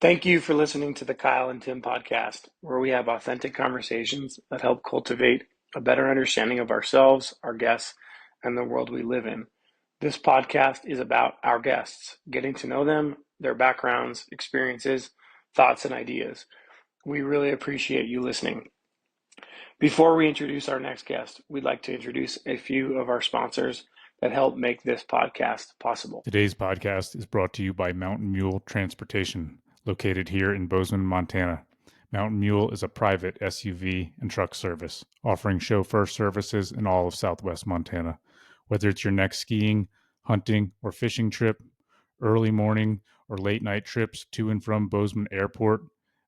Thank you for listening to the Kyle and Tim podcast, where we have authentic conversations that help cultivate a better understanding of ourselves, our guests, and the world we live in. This podcast is about our guests, getting to know them, their backgrounds, experiences, thoughts, and ideas. We really appreciate you listening. Before we introduce our next guest, we'd like to introduce a few of our sponsors that help make this podcast possible. Today's podcast is brought to you by Mountain Mule Transportation, located here in Bozeman, Montana. Mountain Mule is a private SUV and truck service, offering chauffeur services in all of southwest Montana. Whether it's your next skiing, hunting, or fishing trip, early morning or late night trips to and from Bozeman Airport,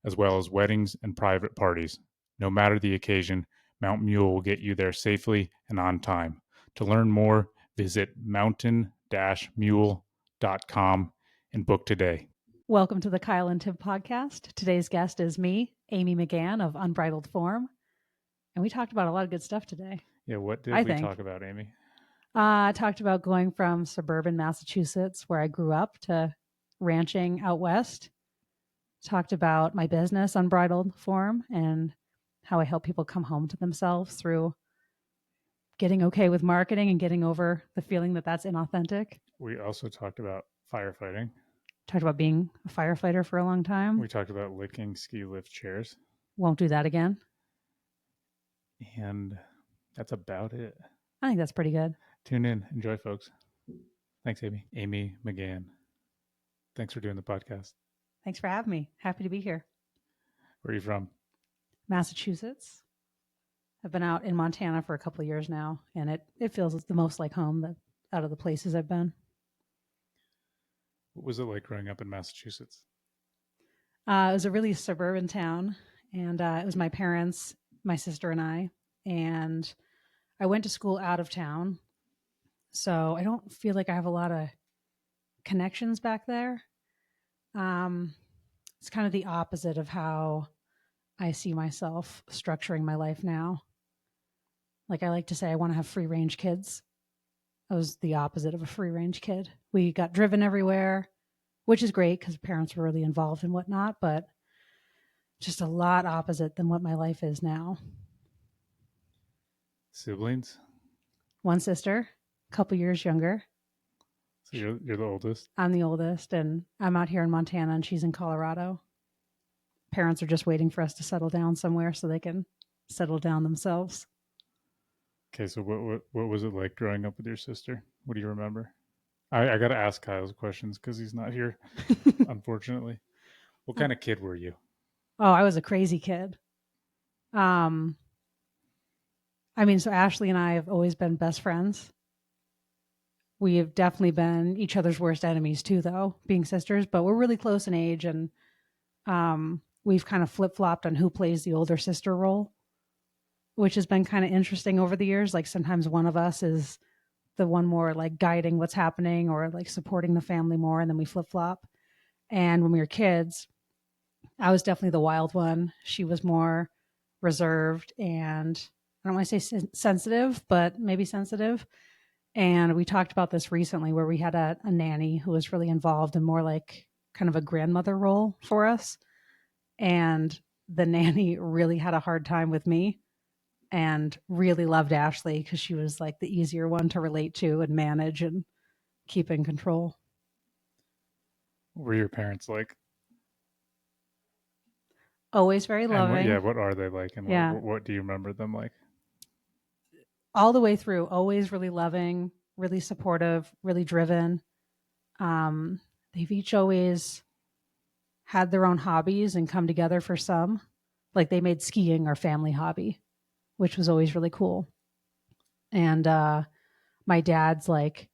as well as weddings and private parties. No matter the occasion, Mountain Mule will get you there safely and on time. To learn more, visit mountain-mule.com and book today. Welcome to the Kyle and Tim podcast. Today's guest is me, Amy McGann of Unbridled Form. And we talked about a lot of good stuff today. Yeah, what did we talk about, Amy? I talked about going from suburban Massachusetts, where I grew up, to ranching out west. Talked about my business, Unbridled Form, and how I help people come home to themselves through getting okay with marketing and getting over the feeling that that's inauthentic. We also talked about firefighting. Talked about being a firefighter for a long time. We talked about licking ski lift chairs. Won't do that again. And that's about it. I think that's pretty good. Tune in. Enjoy, folks. Thanks, Amy. Amy McGann. Thanks for doing the podcast. Thanks for having me. Happy to be here. Where are you from? Massachusetts. I've been out in Montana for a couple of years now, and it feels the most like home out of the places I've been. What was it like growing up in Massachusetts? It was a really suburban town, and it was my parents, my sister, and I. And I went to school out of town, so I don't feel like I have a lot of connections back there. It's kind of the opposite of how I see myself structuring my life now. Like I like to say, I want to have free range kids. I was the opposite of a free range kid. We got driven everywhere, which is great because parents were really involved and whatnot, but just a lot opposite than what my life is now. Siblings? One sister, a couple years younger. So you're the oldest? I'm the oldest, and I'm out here in Montana, and she's in Colorado. Parents are just waiting for us to settle down somewhere so they can settle down themselves. Okay, so what was it like growing up with your sister? What do you remember? I got to ask Kyle's questions because he's not here, unfortunately. What kind of kid were you? Oh, I was a crazy kid. So Ashley and I have always been best friends. We have definitely been each other's worst enemies too, though, being sisters, but we're really close in age, and we've kind of flip-flopped on who plays the older sister role, which has been kind of interesting over the years. Like sometimes one of us is the one more like guiding what's happening or like supporting the family more, and then we flip-flop. And when we were kids, I was definitely the wild one. She was more reserved and I don't want to say sensitive, but maybe sensitive. And we talked about this recently where we had a nanny who was really involved in more like kind of a grandmother role for us. And the nanny really had a hard time with me and really loved Ashley because she was like the easier one to relate to and manage and keep in control. What were your parents like? Always very loving. What are they like? And what do you remember them like? All the way through, always really loving, really supportive, really driven. They've each always had their own hobbies and come together for some. Like they made skiing our family hobby, which was always really cool. And my dad's like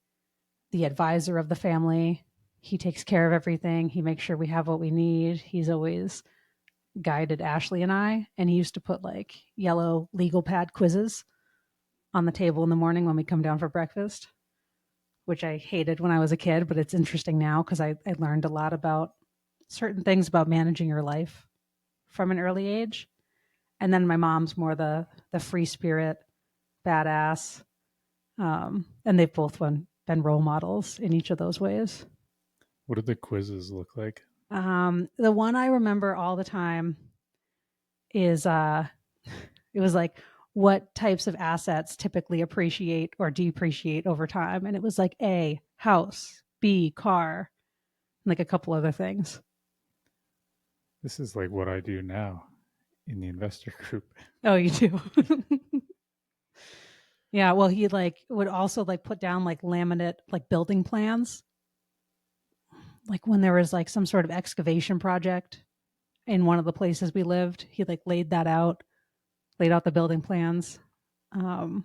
the advisor of the family. He takes care of everything. He makes sure we have what we need. He's always guided Ashley and I, and he used to put like yellow legal pad quizzes on the table in the morning when we come down for breakfast, which I hated when I was a kid, but it's interesting now because I learned a lot about certain things about managing your life from an early age. And then my mom's more the free spirit, badass. And they've both been role models in each of those ways. What did the quizzes look like? The one I remember all the time is it was like, what types of assets typically appreciate or depreciate over time? And it was like A, house, B, car, and like a couple other things. This is like what I do now in the investor group. Oh, you do? Yeah, well, he like would also like put down like laminate like building plans. Like when there was like some sort of excavation project in one of the places we lived, he like laid out the building plans. Um,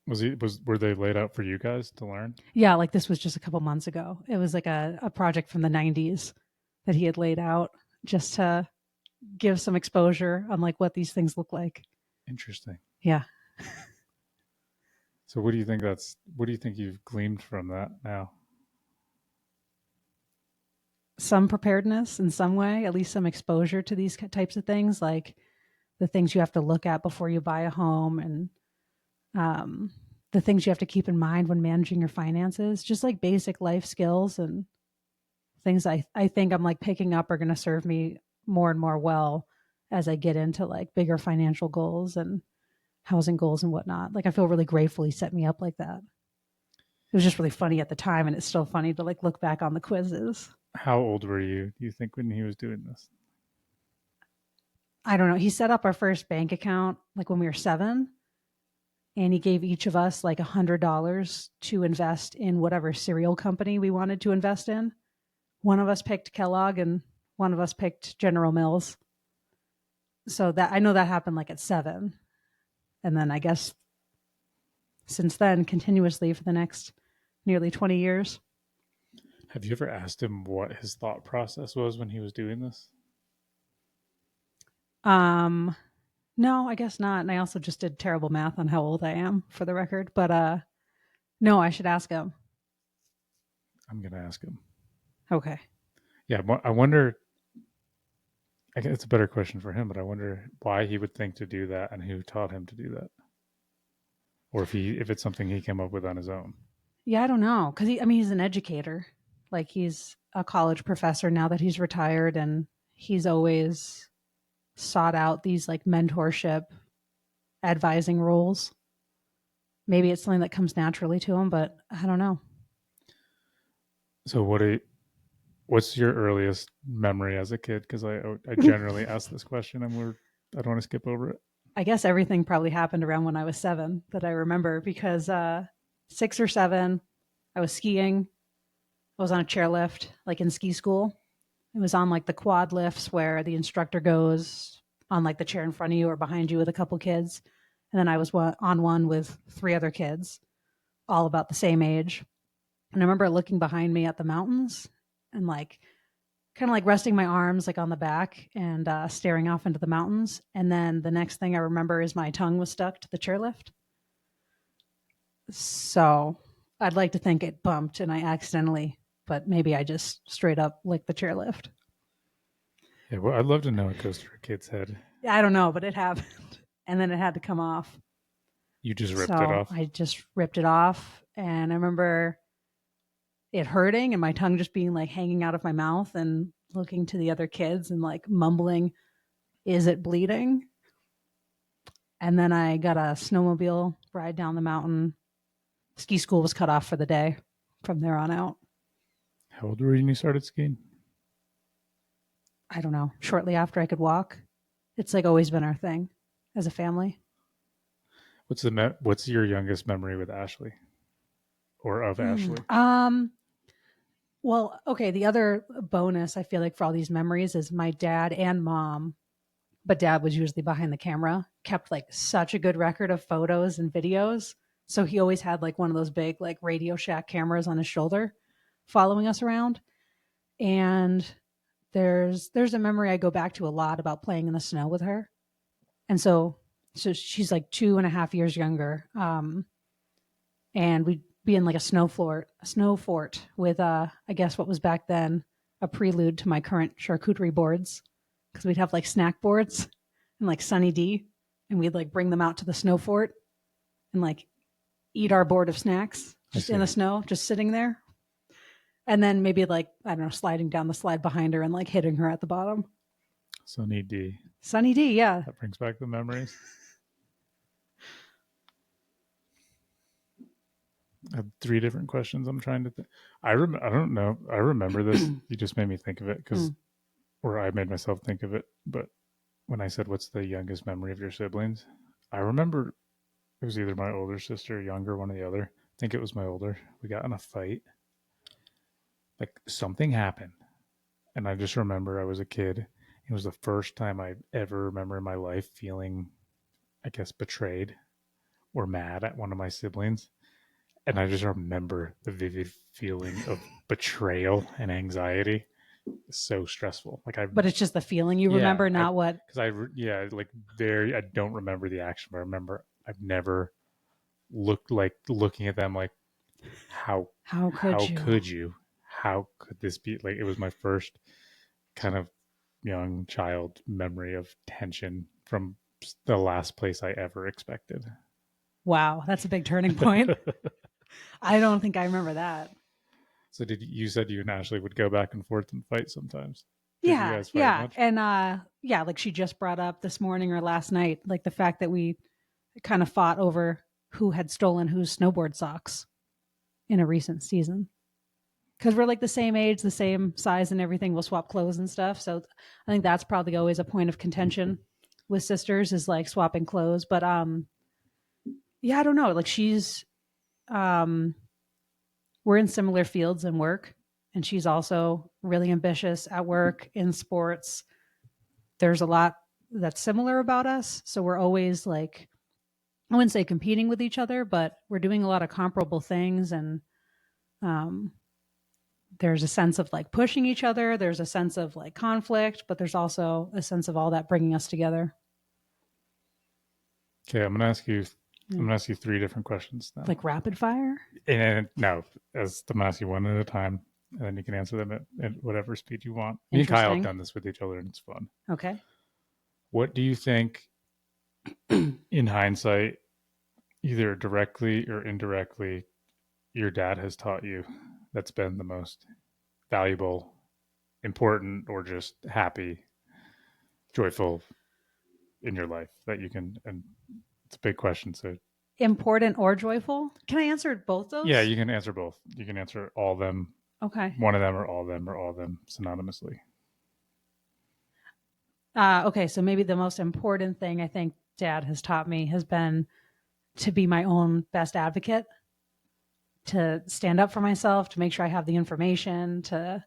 Were they laid out for you guys to learn? yeah, like this was just a couple months ago. It was like a project from the 90s that he had laid out just to give some exposure on like what these things look like. Interesting. Yeah. So what do you think you've gleaned from that now? Some preparedness in some way, at least some exposure to these types of things, like the things you have to look at before you buy a home, and the things you have to keep in mind when managing your finances, just like basic life skills and things I think I'm like picking up are going to serve me more and more well as I get into like bigger financial goals and housing goals and whatnot. Like I feel really grateful he set me up like that. It was just really funny at the time, and it's still funny to like look back on the quizzes. How old were you, do you think, when he was doing this? I don't know. He set up our first bank account like when we were 7, and he gave each of us like $100 to invest in whatever cereal company we wanted to invest in. One of us picked Kellogg and one of us picked General Mills. So that I know that happened like at 7. And then I guess since then, continuously for the next nearly 20 years. Have you ever asked him what his thought process was when he was doing this? No, I guess not. And I also just did terrible math on how old I am for the record. But no, I should ask him. I'm going to ask him. Okay. Yeah, I wonder. I guess it's a better question for him, but I wonder why he would think to do that and who taught him to do that, or if it's something he came up with on his own. Yeah, I don't know. Cause he's an educator. Like he's a college professor now that he's retired, and he's always sought out these like mentorship advising roles. Maybe it's something that comes naturally to him, but I don't know. So what's your earliest memory as a kid? Because I generally ask this question, and I don't want to skip over it. I guess everything probably happened around when I was 7 that I remember, because 6 or 7, I was skiing. I was on a chairlift, like in ski school. It was on like the quad lifts where the instructor goes on like the chair in front of you or behind you with a couple kids. And then I was on one with 3 other kids, all about the same age. And I remember looking behind me at the mountains and like kind of like resting my arms like on the back and staring off into the mountains. And then the next thing I remember is my tongue was stuck to the chairlift. So I'd like to think it bumped and I accidentally, but maybe I just straight up licked the chairlift. Yeah, well, I'd love to know what goes through a kid's head. I don't know, but it happened. And then it had to come off. You just ripped it off? I just ripped it off. And I remember it hurting and my tongue just being like hanging out of my mouth and looking to the other kids and like mumbling, "Is it bleeding?" And then I got a snowmobile ride down the mountain. Ski school was cut off for the day from there on out. How old were you when you started skiing? I don't know. Shortly after I could walk. It's like always been our thing as a family. What's your youngest memory with Ashley, or of Ashley? Well, okay. The other bonus I feel like for all these memories is my dad and mom, but dad was usually behind the camera, kept like such a good record of photos and videos. So he always had like one of those big like Radio Shack cameras on his shoulder following us around. And there's a memory I go back to a lot about playing in the snow with her. And so she's like 2.5 years younger. And we'd be in like a snow fort with I guess what was back then a prelude to my current charcuterie boards, because we'd have like snack boards and like Sunny D, and we'd like bring them out to the snow fort and like eat our board of snacks just in the snow, just sitting there. And then maybe like, I don't know, sliding down the slide behind her and like hitting her at the bottom. Sunny D. Sunny D, yeah. That brings back the memories. I have 3 different questions I'm trying to think. I don't know. I remember this. You just made me think of it or I made myself think of it. But when I said, what's the youngest memory of your siblings? I remember it was either my older sister or younger, one or the other. I think it was my older. We got in a fight. Like something happened. And I just remember I was a kid. It was the first time I ever remember in my life feeling, I guess, betrayed or mad at one of my siblings. And I just remember the vivid feeling of betrayal and anxiety. It's so stressful. But it's just the feeling you remember, not what. Because I don't remember the action, but I remember I've never looking at them like, how could you? How could this be? Like, it was my first kind of young child memory of tension from the last place I ever expected. Wow, that's a big turning point. I don't think I remember that. So you said you and Ashley would go back and forth and fight sometimes? Yeah. Much? And like she just brought up this morning or last night, like the fact that we kind of fought over who had stolen whose snowboard socks in a recent season. Because we're like the same age, the same size and everything. We'll swap clothes and stuff. So I think that's probably always a point of contention with sisters, is like swapping clothes. But yeah, I don't know. Like she's we're in similar fields and work, and she's also really ambitious at work, in sports. There's a lot that's similar about us. So we're always like, I wouldn't say competing with each other, but we're doing a lot of comparable things. And there's a sense of like pushing each other. There's a sense of like conflict, but there's also a sense of all that bringing us together. Okay, I'm gonna ask you 3 different questions now. Like rapid fire? And no, I'm gonna ask you one at a time, and then you can answer them at whatever speed you want. Me and Kyle have done this with each other, and it's fun. Okay. What do you think, in hindsight, either directly or indirectly, your dad has taught you that's been the most valuable, important, or just happy, joyful in your life that you can? And it's a big question. So important or joyful? Can I answer both those? Yeah, you can answer both. You can answer all of them. Okay. One of them or all of them or all of them synonymously. Okay, so maybe the most important thing I think Dad has taught me has been to be my own best advocate, to stand up for myself, to make sure I have the information, to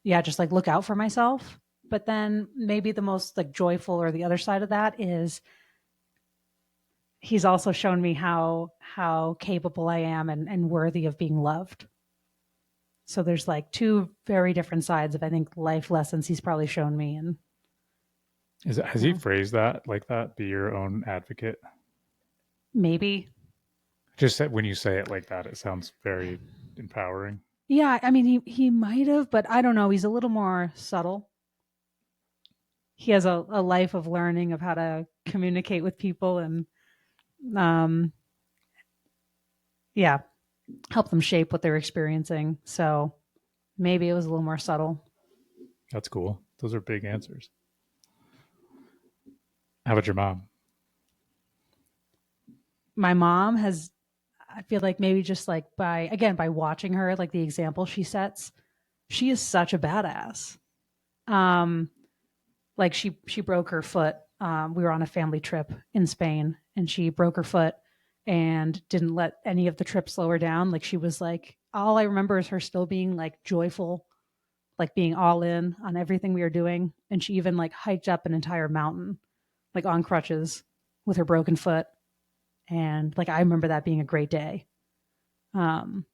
just like look out for myself. But then maybe the most like joyful, or the other side of that, is he's also shown me how capable I am and worthy of being loved. So there's like 2 very different sides of, I think, life lessons he's probably shown me. And has he phrased that like that? Be your own advocate? Maybe. Just when you say it like that, it sounds very empowering. Yeah, I mean, he might have, but I don't know. He's a little more subtle. He has a life of learning of how to communicate with people and, help them shape what they're experiencing. So maybe it was a little more subtle. That's cool. Those are big answers. How about your mom? My mom has, I feel like maybe just like by watching her, like the example she sets, she is such a badass. Like she broke her foot. We were on a family trip in Spain, and she broke her foot and didn't let any of the trip slow her down. Like she was like, all I remember is her still being like joyful, like being all in on everything we were doing. And she even like hiked up an entire mountain, like on crutches with her broken foot. And like, I remember that being a great day. And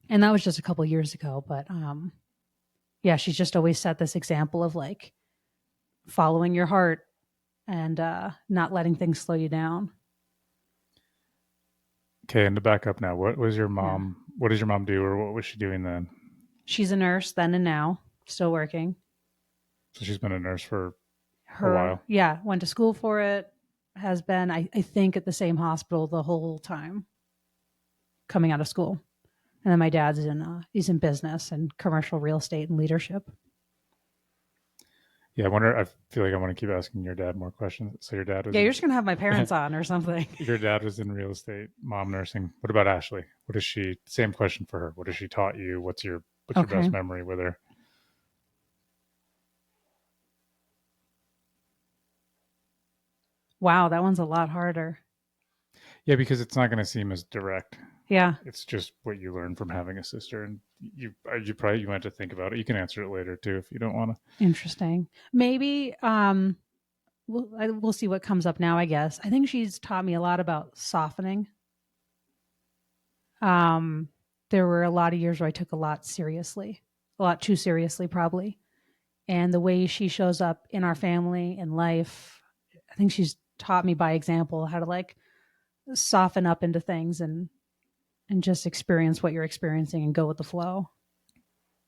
that was just a couple years ago, but she's just always set this example of like following your heart and not letting things slow you down. Okay, and to back up now, what does your mom do, or what was she doing then? She's a nurse then and now, still working. So she's been a nurse for a while? Yeah, went to school for it, has been, I think, at the same hospital the whole time coming out of school. And then my dad's he's in business and commercial real estate and leadership. Yeah, I feel like I want to keep asking your dad more questions. So your dad was you're just going to have my parents on or something. Your dad was in real estate, mom nursing. What about Ashley? What is she? Same question for her. What has she taught you? What's your best memory with her? Wow, that one's a lot harder. Yeah, because it's not going to seem as direct. Yeah. It's just what you learn from having a sister, and you might have to think about it. You can answer it later too if you don't want to. Interesting. Maybe we'll see what comes up now, I guess. I think she's taught me a lot about softening. There were a lot of years where I took a lot too seriously probably. And the way she shows up in our family and life, I think she's taught me by example how to like soften up into things and just experience what you're experiencing and go with the flow.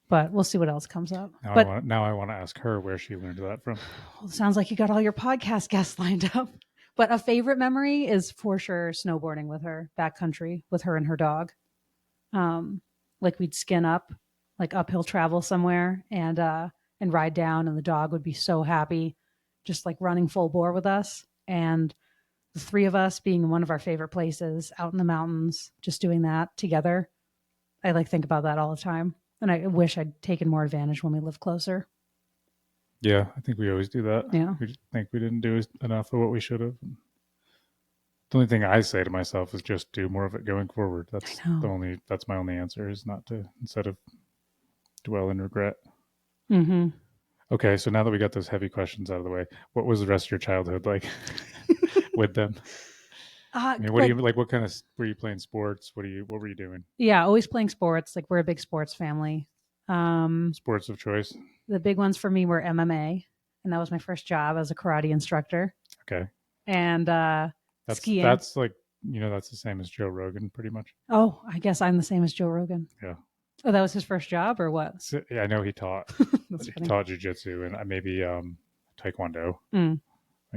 But we'll see what else comes up. Now I want to ask her where she learned that from. Well, it sounds like you got all your podcast guests lined up. But a favorite memory is for sure snowboarding with her, backcountry with her and her dog. Like we'd skin up, like uphill travel somewhere and ride down, and the dog would be so happy, just like running full bore with us. And the three of us being in one of our favorite places out in the mountains, just doing that together. I like think about that all the time. And I wish I'd taken more advantage when we lived closer. Yeah, I think we always do that. Yeah. We just think we didn't do enough of what we should have. The only thing I say to myself is just do more of it going forward. That's my only answer, is not to, instead of dwell in regret. Mm-hmm. Okay, so now that we got those heavy questions out of the way, what was the rest of your childhood like with them? I mean, what kind of, were you playing sports? What were you doing? Yeah, always playing sports. Like we're a big sports family. Sports of choice? The big ones for me were MMA, and that was my first job as a karate instructor. Okay. And skiing. That's like, that's the same as Joe Rogan pretty much. Oh, I guess I'm the same as Joe Rogan. Yeah. Oh, that was his first job or what? So, yeah, I know he taught. He taught jiu-jitsu and maybe taekwondo. And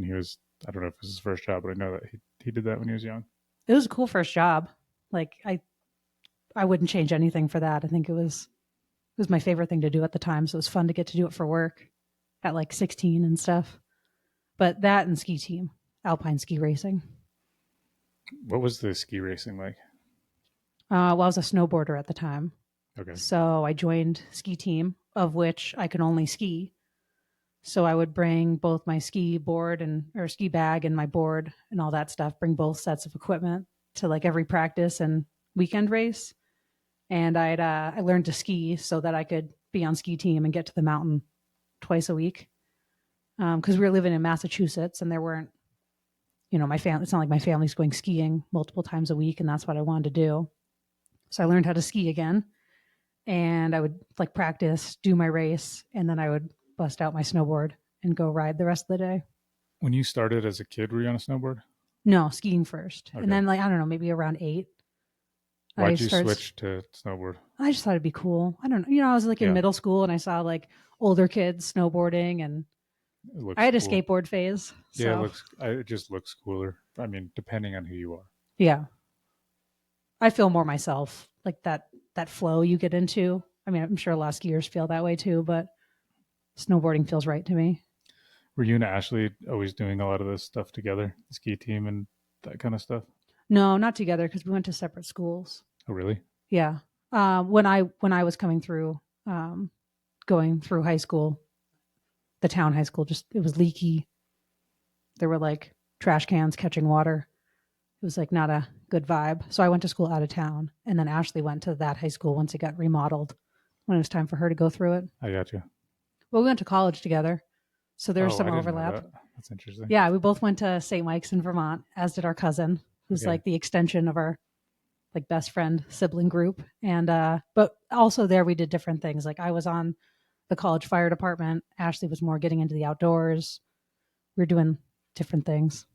he was, I don't know if it was his first job, but I know that he did that when he was young. It was a cool first job. Like I wouldn't change anything for that. I think it was my favorite thing to do at the time. So it was fun to get to do it for work at like 16 and stuff. But that and ski team, Alpine Ski Racing. What was the ski racing like? Well, I was a snowboarder at the time. Okay. So I joined ski team, of which I could only ski. So I would bring both my ski board or ski bag and my board and all that stuff, bring both sets of equipment to like every practice and weekend race. And I learned to ski so that I could be on ski team and get to the mountain twice a week. Because we were living in Massachusetts and there weren't, my family, it's not like my family's going skiing multiple times a week, and that's what I wanted to do. So I learned how to ski again, and I would like practice, do my race, and then I would bust out my snowboard and go ride the rest of the day. When you started as a kid, were you on a snowboard? No, skiing first. Okay. And then I don't know, maybe around 8. Why'd you switch to snowboard? I just thought it'd be cool. I don't know. I was like in middle school and I saw like older kids snowboarding, and I had a skateboard phase. So. Yeah, it just looks cooler. I mean, depending on who you are. Yeah. I feel more myself, like that flow you get into. I mean, I'm sure a lot of skiers feel that way too, but snowboarding feels right to me. Were you and Ashley always doing a lot of this stuff together, the ski team and that kind of stuff? No, not together, because we went to separate schools. Oh, really? Yeah. When I was coming through, going through high school, the town high school, it was leaky. There were like trash cans catching water. It was like not a good vibe. So I went to school out of town, and then Ashley went to that high school once it got remodeled, when it was time for her to go through it. I got you. Well, we went to college together, so there was some overlap. That's interesting. Yeah, we both went to St. Mike's in Vermont, as did our cousin, who's like the extension of our like best friend sibling group. And but also there we did different things. Like I was on the college fire department. Ashley was more getting into the outdoors. We were doing different things.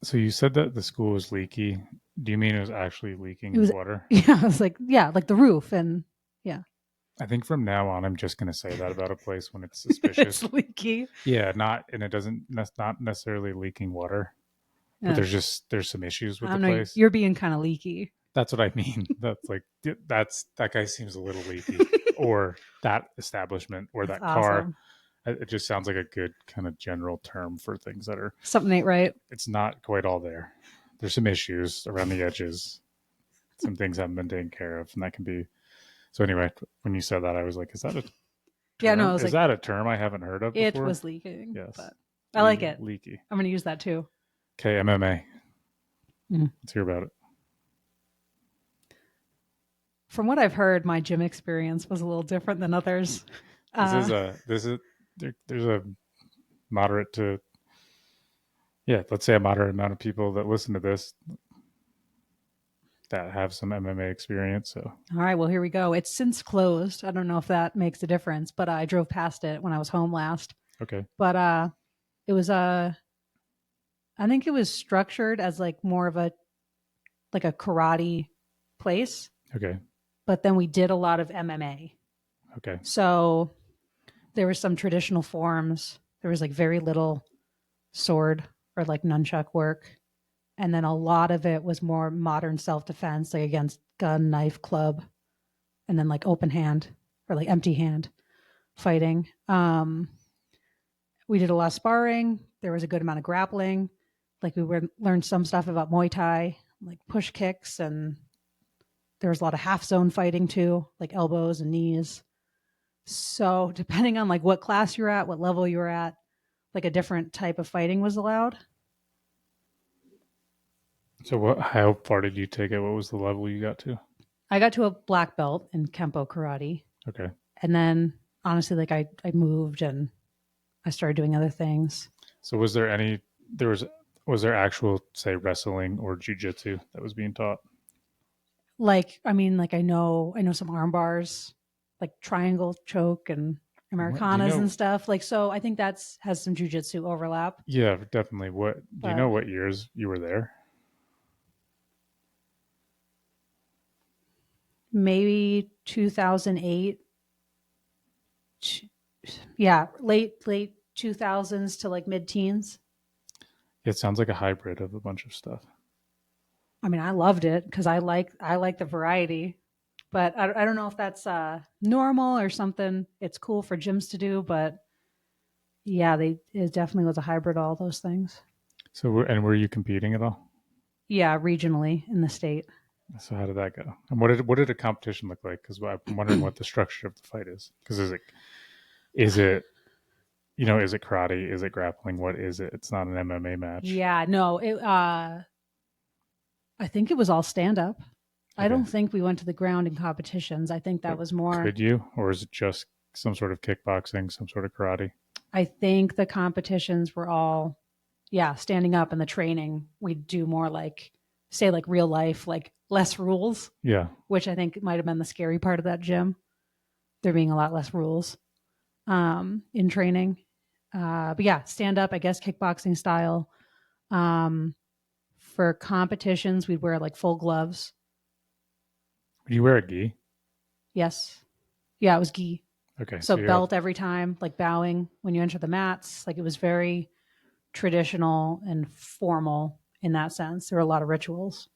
So you said that the school was leaky. Do you mean it was actually leaking water? Yeah, it was like the roof, and yeah. I think from now on, I'm just going to say that about a place when it's suspicious. It's leaky. Yeah, not necessarily leaking water, but there's some issues with the place. You're being kind of leaky. That's what I mean. That's like that guy seems a little leaky, or that establishment or That's that car. awesome. It just sounds like a good kind of general term for things that are. Something ain't right. It's not quite all there. There's some issues around the edges. Some things haven't been taken care of, and that can be. So anyway, when you said that, I was like, "Is that a term? Yeah, no, I was Is like, that a term I haven't heard of it before?" was leaking. Yes, But I like it. Leaky. I'm going to use that too. Okay, MMA. Mhm. Let's hear about it. From what I've heard, my gym experience was a little different than others. There's a moderate to let's say a moderate amount of people that listen to this that have some MMA experience. So All right, well, here we go. It's since closed. I don't know if that makes a difference, but I drove past it when I was home last. okay, But it was I think it was structured as like more of a karate place, okay, but then we did a lot of MMA. okay. So there were some traditional forms. There was like very little sword or like nunchuck work. And then a lot of it was more modern self-defense, like against gun, knife, club, and then like open hand or like empty hand fighting. We did a lot of sparring. There was a good amount of grappling. Like learned some stuff about Muay Thai, like push kicks, and there was a lot of half zone fighting too, like elbows and knees. So depending on like what class you're at, what level you're at, like a different type of fighting was allowed. So how far did you take it? What was the level you got to? I got to a black belt in Kempo karate. Okay. And then honestly, like I moved and I started doing other things. So was there actual, say, wrestling or jujitsu that was being taught? Like, I mean, like I know some arm bars, like triangle choke and Americanas and stuff. Like, so I think has some jujitsu overlap. Yeah, definitely. Do you know what years you were there? Maybe 2008. Yeah, late 2000s to like mid-teens. It sounds like a hybrid of a bunch of stuff. I mean, I loved it because I like the variety, but I don't know if that's normal or something. It's cool for gyms to do, but yeah, it definitely was a hybrid of all those things. So were you competing at all? Yeah, regionally in the state. So how did that go? And what did a competition look like? Because I'm wondering what the structure of the fight is. Because is it is it karate? Is it grappling? What is it? It's not an MMA match. Yeah, no, I think it was all stand up. Okay. I don't think we went to the ground in competitions. I think that was more. Could you, or is it just some sort of kickboxing, some sort of karate? I think the competitions were all, standing up, and the training we'd do more like, say, like real life, like less rules. Yeah. Which I think might have been the scary part of that gym. There being a lot less rules in training. But yeah, stand up, I guess, kickboxing style. For competitions, we'd wear like full gloves. Would you wear a gi? Yes. Yeah, it was gi. Okay. So belt every time, like bowing when you enter the mats. Like it was very traditional and formal in that sense. There were a lot of rituals.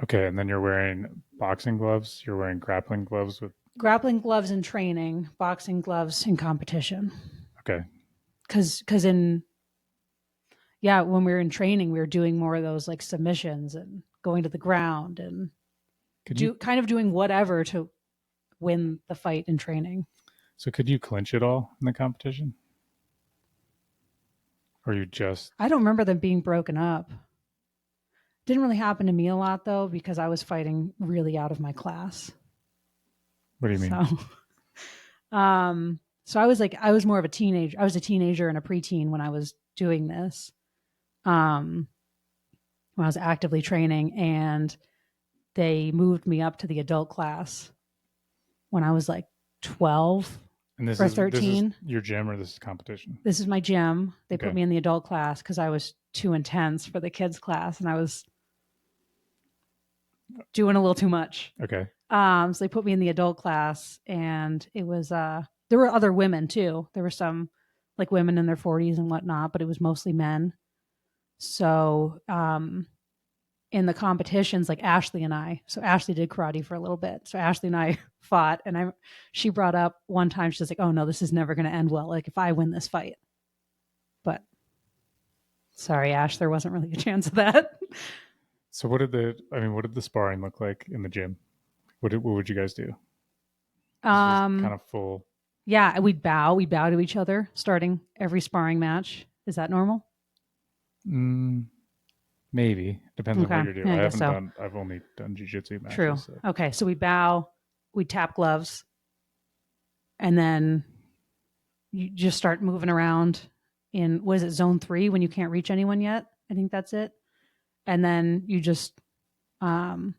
Okay, and then you're wearing boxing gloves. You're wearing grappling gloves with grappling gloves in training, boxing gloves in competition. Okay. Because when we were in training, we were doing more of those like submissions and going to the ground and kind of doing whatever to win the fight in training. So could you clinch it all in the competition? Or you just... I don't remember them being broken up. Didn't really happen to me a lot though, because I was fighting really out of my class. What do you mean? So I was more of a teenager. I was a teenager and a preteen when I was doing this. When I was actively training, and they moved me up to the adult class when I was like 12 or 13. This is your gym, or this is competition? This is my gym. They put me in the adult class because I was too intense for the kids class, and I was doing a little too much. Okay. So they put me in the adult class, and it was there were other women too. There were some like women in their 40s and whatnot, but it was mostly men. So in the competitions, like Ashley and I. So Ashley did karate for a little bit. So Ashley and I fought, and she brought up one time, she's like, "Oh no, this is never going to end well. Like if I win this fight." But sorry, Ash, there wasn't really a chance of that. So what did the sparring look like in the gym? What would you guys do? Kind of full. Yeah, we'd bow to each other starting every sparring match. Is that normal? Maybe. Depends on what you're doing. Yeah, I've only done jiu-jitsu matches. True. So. Okay, so we bow, we tap gloves, and then you just start moving around in, was it zone 3 when you can't reach anyone yet? I think that's it. And then you just, I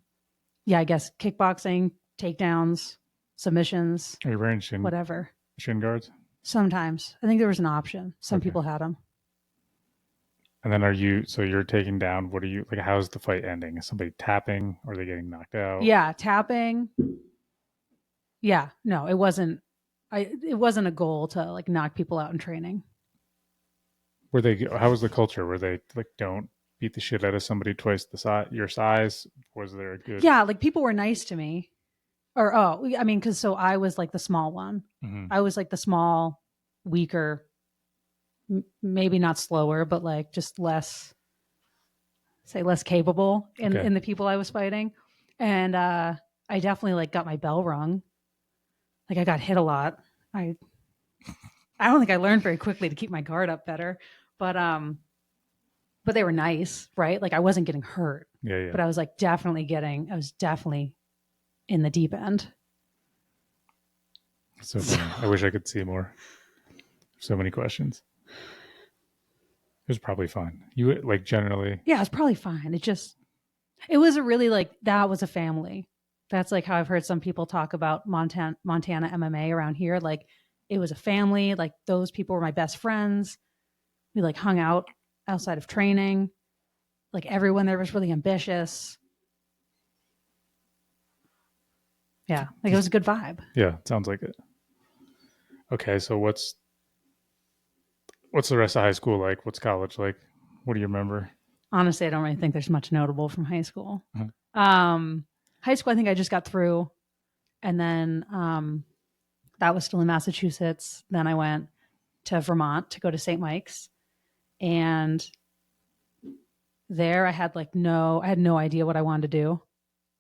guess kickboxing, takedowns, submissions. Are you wearing shin guards? Sometimes. I think there was an option. Some people had them. And then you're taking down, what are you, like, how's the fight ending? Is somebody tapping? Or are they getting knocked out? Yeah, tapping. Yeah, no, it wasn't a goal to like knock people out in training. How was the culture? Were they like, don't beat the shit out of somebody twice your size? Was there a good? Yeah, like people were nice to me. Or because I was like the small one. Mm-hmm. I was like the small, weaker, maybe not slower, but like just less capable in the people I was fighting. And I definitely like got my bell rung. Like I got hit a lot. I don't think I learned very quickly to keep my guard up better, but they were nice, right? Like I wasn't getting hurt. Yeah. But I was definitely in the deep end. So funny. I wish I could see more. So many questions. It was probably fun. You like generally? Yeah, it was probably fine. It was a really like, that was a family. That's like how I've heard some people talk about Montana MMA around here. Like it was a family. Like those people were my best friends. We like hung out outside of training. Like everyone there was really ambitious. Yeah, like it was a good vibe. Yeah, sounds like it. Okay, so what's the rest of high school like? What's college like? What do you remember? Honestly, I don't really think there's much notable from high school. Mm-hmm. High school, I think I just got through, and then that was still in Massachusetts. Then I went to Vermont to go to St. Mike's, and there I had no idea what I wanted to do,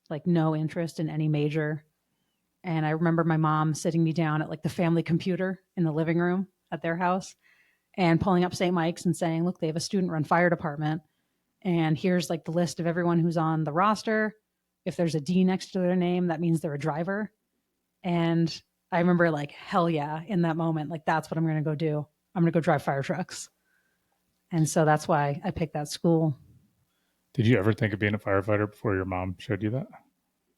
like no interest in any major. And I remember my mom sitting me down at like the family computer in the living room at their house and pulling up St. Mike's and saying, look, they have a student-run fire department. And here's like the list of everyone who's on the roster. If there's a D next to their name, that means they're a driver. And I remember like, hell yeah, in that moment, like that's what I'm going to go do. I'm going to go drive fire trucks. And so that's why I picked that school. Did you ever think of being a firefighter before your mom showed you that?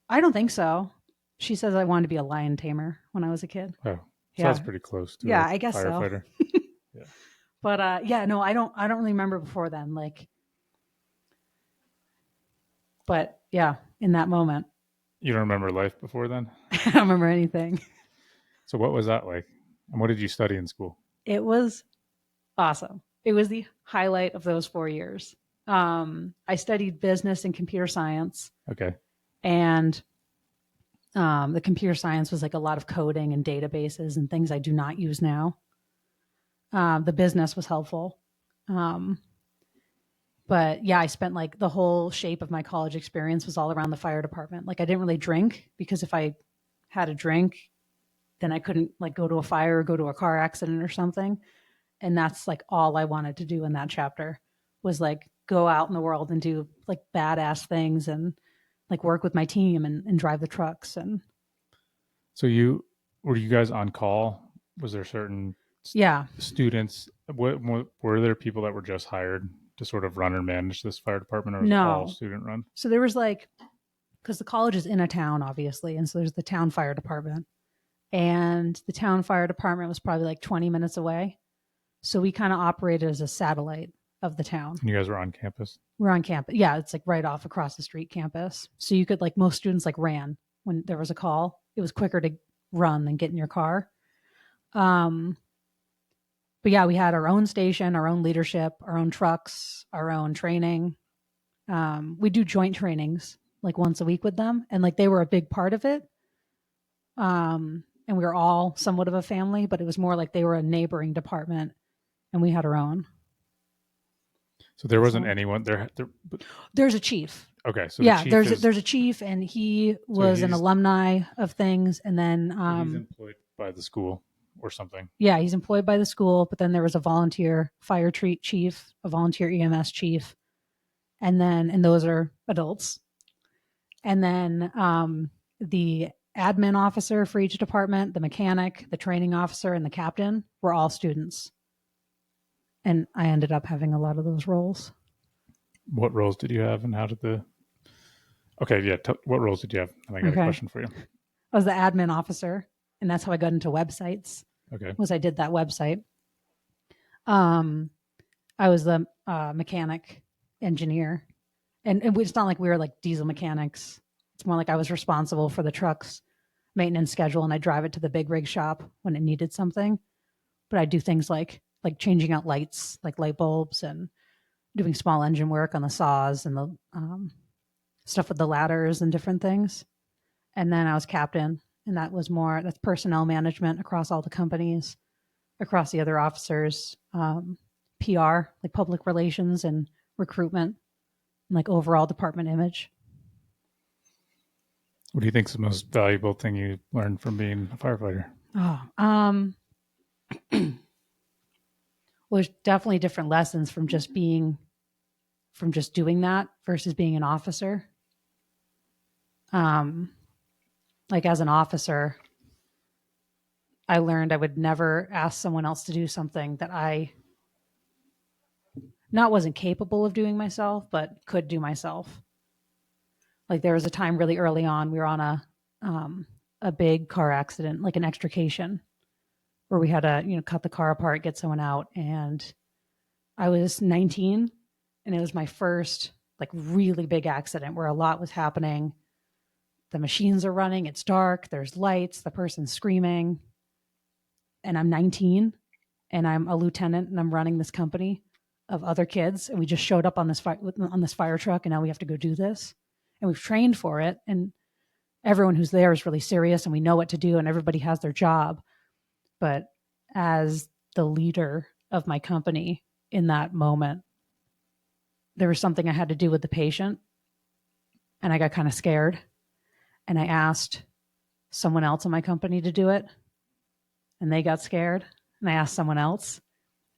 I don't think so. She says I wanted to be a lion tamer when I was a kid. Oh, so that's pretty close to I guess firefighter. So. Yeah. But no, I don't really remember before then. Like, but yeah, in that moment. You don't remember life before then? I don't remember anything. So what was that like? And what did you study in school? It was awesome. It was the highlight of those 4 years. I studied business and computer science. Okay. And the computer science was like a lot of coding and databases and things I do not use now. The business was helpful. But yeah, I spent like the whole shape of my college experience was all around the fire department. Like I didn't really drink because if I had a drink, then I couldn't like go to a fire or go to a car accident or something. And that's like all I wanted to do in that chapter was like go out in the world and do like badass things and like work with my team and drive the trucks. And so were you guys on call? Was there certain students? What were there people that were just hired to sort of run or manage this fire department, or was it all student run? So there was like, because the college is in a town, obviously, and so there's the town fire department, and the town fire department was probably like 20 minutes away. So we kind of operated as a satellite of the town. And you guys were on campus? We're on campus. Yeah, it's like right off across the street campus. So you could like, most students like ran when there was a call. It was quicker to run than get in your car. But yeah, we had our own station, our own leadership, our own trucks, our own training. We do joint trainings like once a week with them, and like they were a big part of it. And we were all somewhat of a family, but it was more like they were a neighboring department and we had our own. So there wasn't anyone there. There's a chief. Okay, so yeah, there's a chief, and he was an alumni of things, and then he's employed by the school or something. Yeah, he's employed by the school, but then there was a volunteer fire chief, a volunteer EMS chief, and those are adults, and then the admin officer for each department, the mechanic, the training officer, and the captain were all students. And I ended up having a lot of those roles. What roles did you have, and how did the... Okay, yeah. What roles did you have? And I got a question for you. I was the admin officer, and that's how I got into websites. Okay. I did that website. I was the mechanic engineer, and it's not like we were like diesel mechanics. It's more like I was responsible for the truck's maintenance schedule, and I drive it to the big rig shop when it needed something. But I do things like changing out lights, like light bulbs, and doing small engine work on the saws and the stuff with the ladders and different things. And then I was captain, and that's personnel management across all the companies, across the other officers, PR, like public relations and recruitment, and like overall department image. What do you think is the most valuable thing you learned from being a firefighter? Well, there's definitely different lessons from just doing that versus being an officer. Like as an officer, I learned I would never ask someone else to do something that I wasn't capable of doing myself, but could do myself. Like there was a time really early on, we were on a big car accident, like an extrication, where we had to, cut the car apart, get someone out. And I was 19, and it was my first like really big accident where a lot was happening. The machines are running, it's dark, there's lights, the person's screaming. And I'm 19, and I'm a lieutenant, and I'm running this company of other kids. And we just showed up on this fire truck, and now we have to go do this. And we've trained for it. And everyone who's there is really serious, and we know what to do, and everybody has their job. But as the leader of my company in that moment, there was something I had to do with the patient, and I got kind of scared, and I asked someone else in my company to do it, and they got scared, and I asked someone else,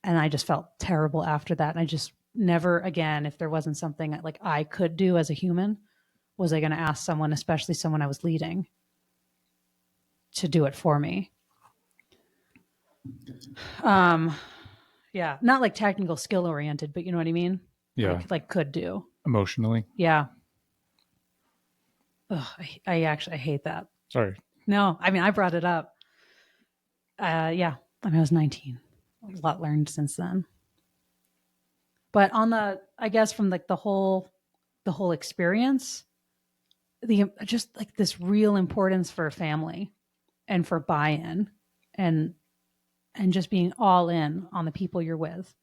and I just felt terrible after that. And I just never again, if there wasn't something like I could do as a human, was I going to ask someone, especially someone I was leading, to do it for me. Yeah, not like technical skill oriented, but you know what I mean? Yeah. Like could do. Emotionally? Yeah. Ugh, I hate that. Sorry. No, I mean, I brought it up. Yeah, I was 19. A lot learned since then. But I guess from like the whole experience, just like this real importance for family and for buy-in and just being all in on the people you're with.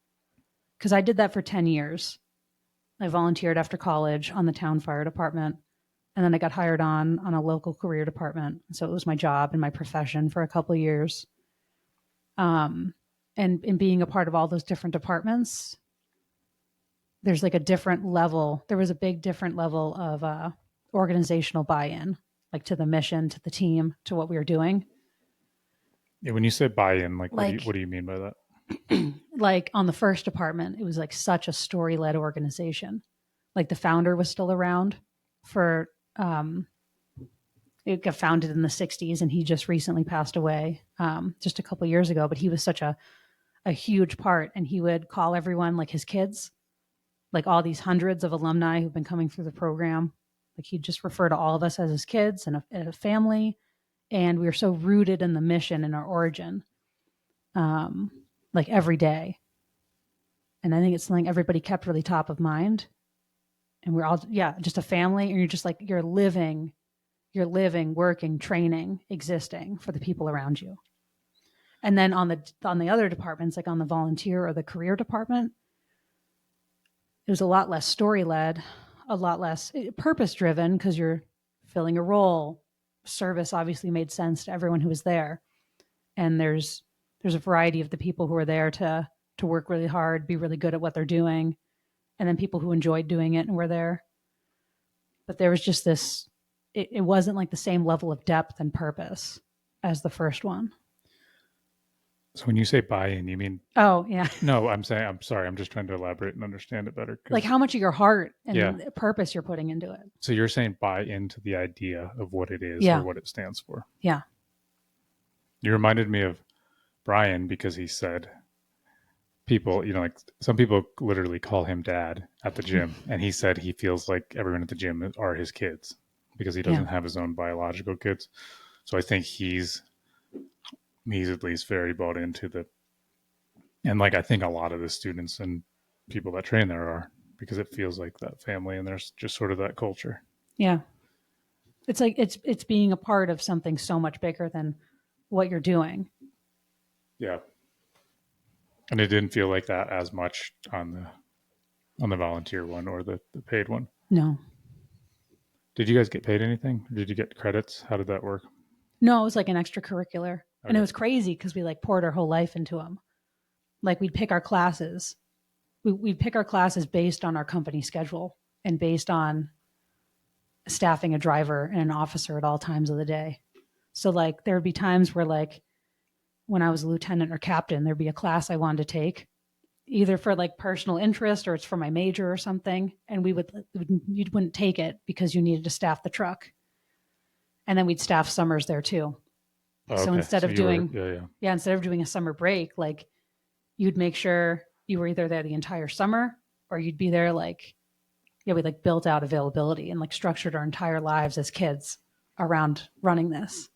Because I did that for 10 years. I volunteered after college on the town fire department, and then I got hired on a local career department. So it was my job and my profession for a couple of years. And being a part of all those different departments, there's like a different level. There was a big different level of organizational buy-in, like to the mission, to the team, to what we were doing. Yeah, when you say buy-in, like what do you mean by that? Like on the first department, it was like such a story-led organization. Like the founder was still around for, it got founded in the 60s, and he just recently passed away just a couple years ago. But he was such a huge part, and he would call everyone like his kids, like all these hundreds of alumni who've been coming through the program. Like he'd just refer to all of us as his kids and a family. And we were so rooted in the mission and our origin, like every day. And I think it's something everybody kept really top of mind. And we're all, just a family. And you're just like, you're living, working, training, existing for the people around you. And then on the other departments, like on the volunteer or the career department, it was a lot less story led, a lot less purpose driven because you're filling a role. Service obviously made sense to everyone who was there, and there's a variety of the people who are there to work really hard, be really good at what they're doing, and then people who enjoyed doing it and were there. But there was just this. It wasn't like the same level of depth and purpose as the first one. So when you say buy-in, you mean? Oh, yeah. No, I'm sorry. I'm just trying to elaborate and understand it better. Like how much of your heart and Yeah. purpose you're putting into it. So you're saying buy into the idea of what it is Yeah. or what it stands for. Yeah. You reminded me of Brian because he said people, like some people literally call him dad at the gym. And he said he feels like everyone at the gym are his kids because he doesn't have his own biological kids. So I think he's at least very bought into the, and like I think a lot of the students and people that train there are, because it feels like that family and there's just sort of that culture. Yeah. It's like it's being a part of something so much bigger than what you're doing. Yeah. And it didn't feel like that as much on the volunteer one or the paid one. No. Did you guys get paid anything? Did you get credits? How did that work? No, it was like an extracurricular. Okay. And it was crazy because we like poured our whole life into them. Like we'd pick our classes. We'd pick our classes based on our company schedule and based on staffing a driver and an officer at all times of the day. So like there would be times where like when I was a lieutenant or captain, there'd be a class I wanted to take either for like personal interest or it's for my major or something. And you wouldn't take it because you needed to staff the truck. And then we'd staff summers there too. Oh, so okay. Instead of doing a summer break, like you'd make sure you were either there the entire summer or you'd be there like, we like built out availability and like structured our entire lives as kids around running this.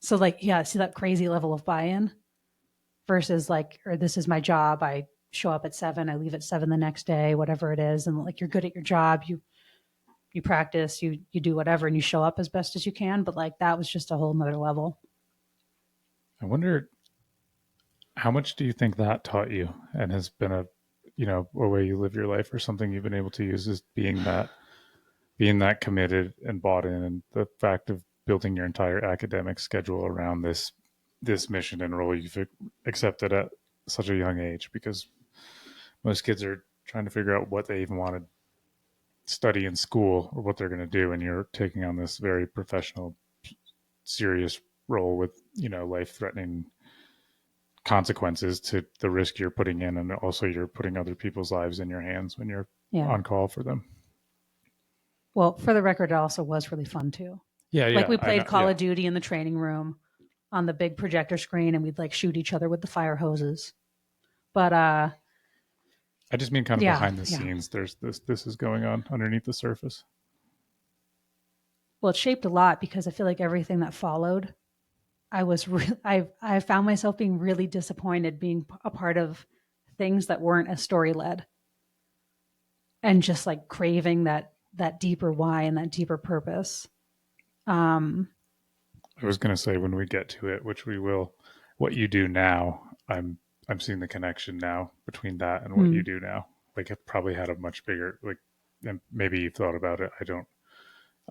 So like, see that crazy level of buy-in versus like, or this is my job. I show up at 7, I leave at 7 the next day, whatever it is. And like, you're good at your job. You practice, you do whatever, and you show up as best as you can. But like, that was just a whole nother level. I wonder, how much do you think that taught you and has been a way you live your life or something you've been able to use is being that committed and bought in, and the fact of building your entire academic schedule around this mission and role you've accepted at such a young age, because most kids are trying to figure out what they even want to study in school or what they're going to do. And you're taking on this very professional, serious role with, life-threatening consequences to the risk you're putting in, and also you're putting other people's lives in your hands when you're on call for them. Well, for the record, it also was really fun too. Like we played Call of Duty in the training room on the big projector screen, and we'd like shoot each other with the fire hoses. But I just mean kind of behind the scenes. There's this is going on underneath the surface. Well, it shaped a lot because I feel like everything that followed, I found myself being really disappointed being a part of things that weren't as story led, and just like craving that deeper why and that deeper purpose. I was going to say, when we get to it, which we will, what you do now, I'm seeing the connection now between that and what you do now. Like it probably had a much bigger, like, and maybe you've thought about it.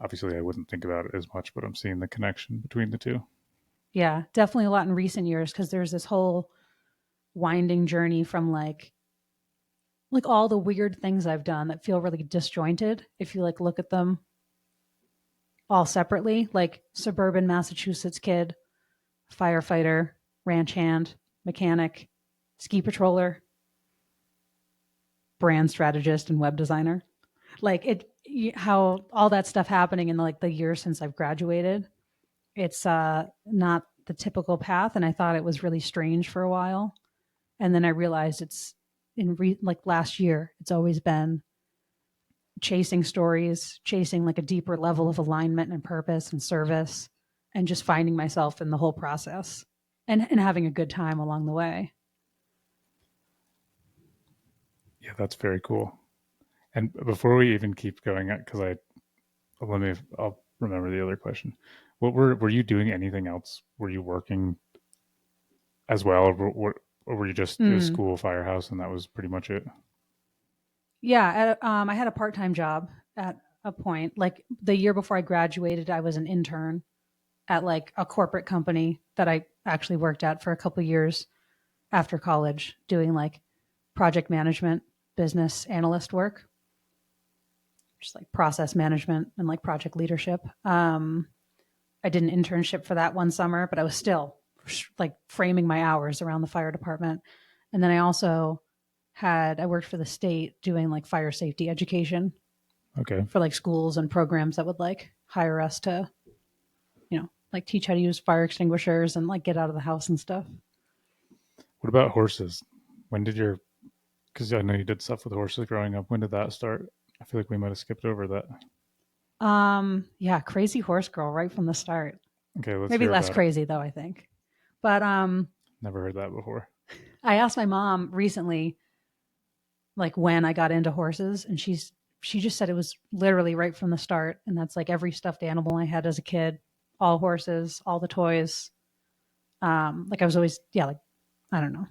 Obviously I wouldn't think about it as much, but I'm seeing the connection between the two. Yeah, definitely a lot in recent years, because there's this whole winding journey from like all the weird things I've done that feel really disjointed if you like look at them all separately, like suburban Massachusetts kid, firefighter, ranch hand, mechanic, ski patroller, brand strategist, and web designer. Like how all that stuff happening in like the year since I've graduated. It's not the typical path, and I thought it was really strange for a while. And then I realized it's like last year, it's always been chasing stories, chasing like a deeper level of alignment and purpose and service, and just finding myself in the whole process and having a good time along the way. Yeah, that's very cool. And before we even keep going, because I'll remember the other question. What were you doing anything else? Were you working as well, or were you just a school firehouse and that was pretty much it? Yeah, I had a part-time job at a point. Like the year before I graduated, I was an intern at like a corporate company that I actually worked at for a couple of years after college, doing like project management, business analyst work, just like process management and like project leadership. I did an internship for that one summer, but I was still like framing my hours around the fire department. And then I also I worked for the state doing like fire safety education. Okay. For like schools and programs that would like hire us to, like teach how to use fire extinguishers and like get out of the house and stuff. What about horses? Because I know you did stuff with horses growing up. When did that start? I feel like we might have skipped over that. Yeah, crazy horse girl right from the start. Okay, let's Maybe hear less about crazy though, I think. But Never heard that before. I asked my mom recently, like when I got into horses, and she just said it was literally right from the start, and that's like every stuffed animal I had as a kid, all horses, all the toys. Like I was always, like I don't know,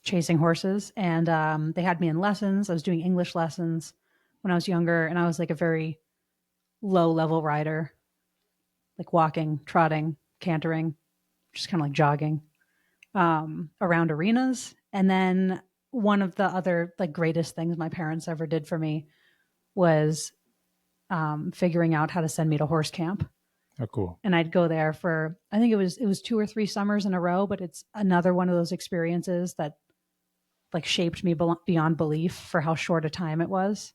chasing horses, and they had me in lessons. I was doing English lessons when I was younger, and I was like a very low level rider, like walking, trotting, cantering, just kind of like jogging around arenas. And then one of the other like greatest things my parents ever did for me was figuring out how to send me to horse camp. Oh, cool. And I'd go there for, I think it was 2 or 3 summers in a row, but it's another one of those experiences that like shaped me beyond belief for how short a time it was.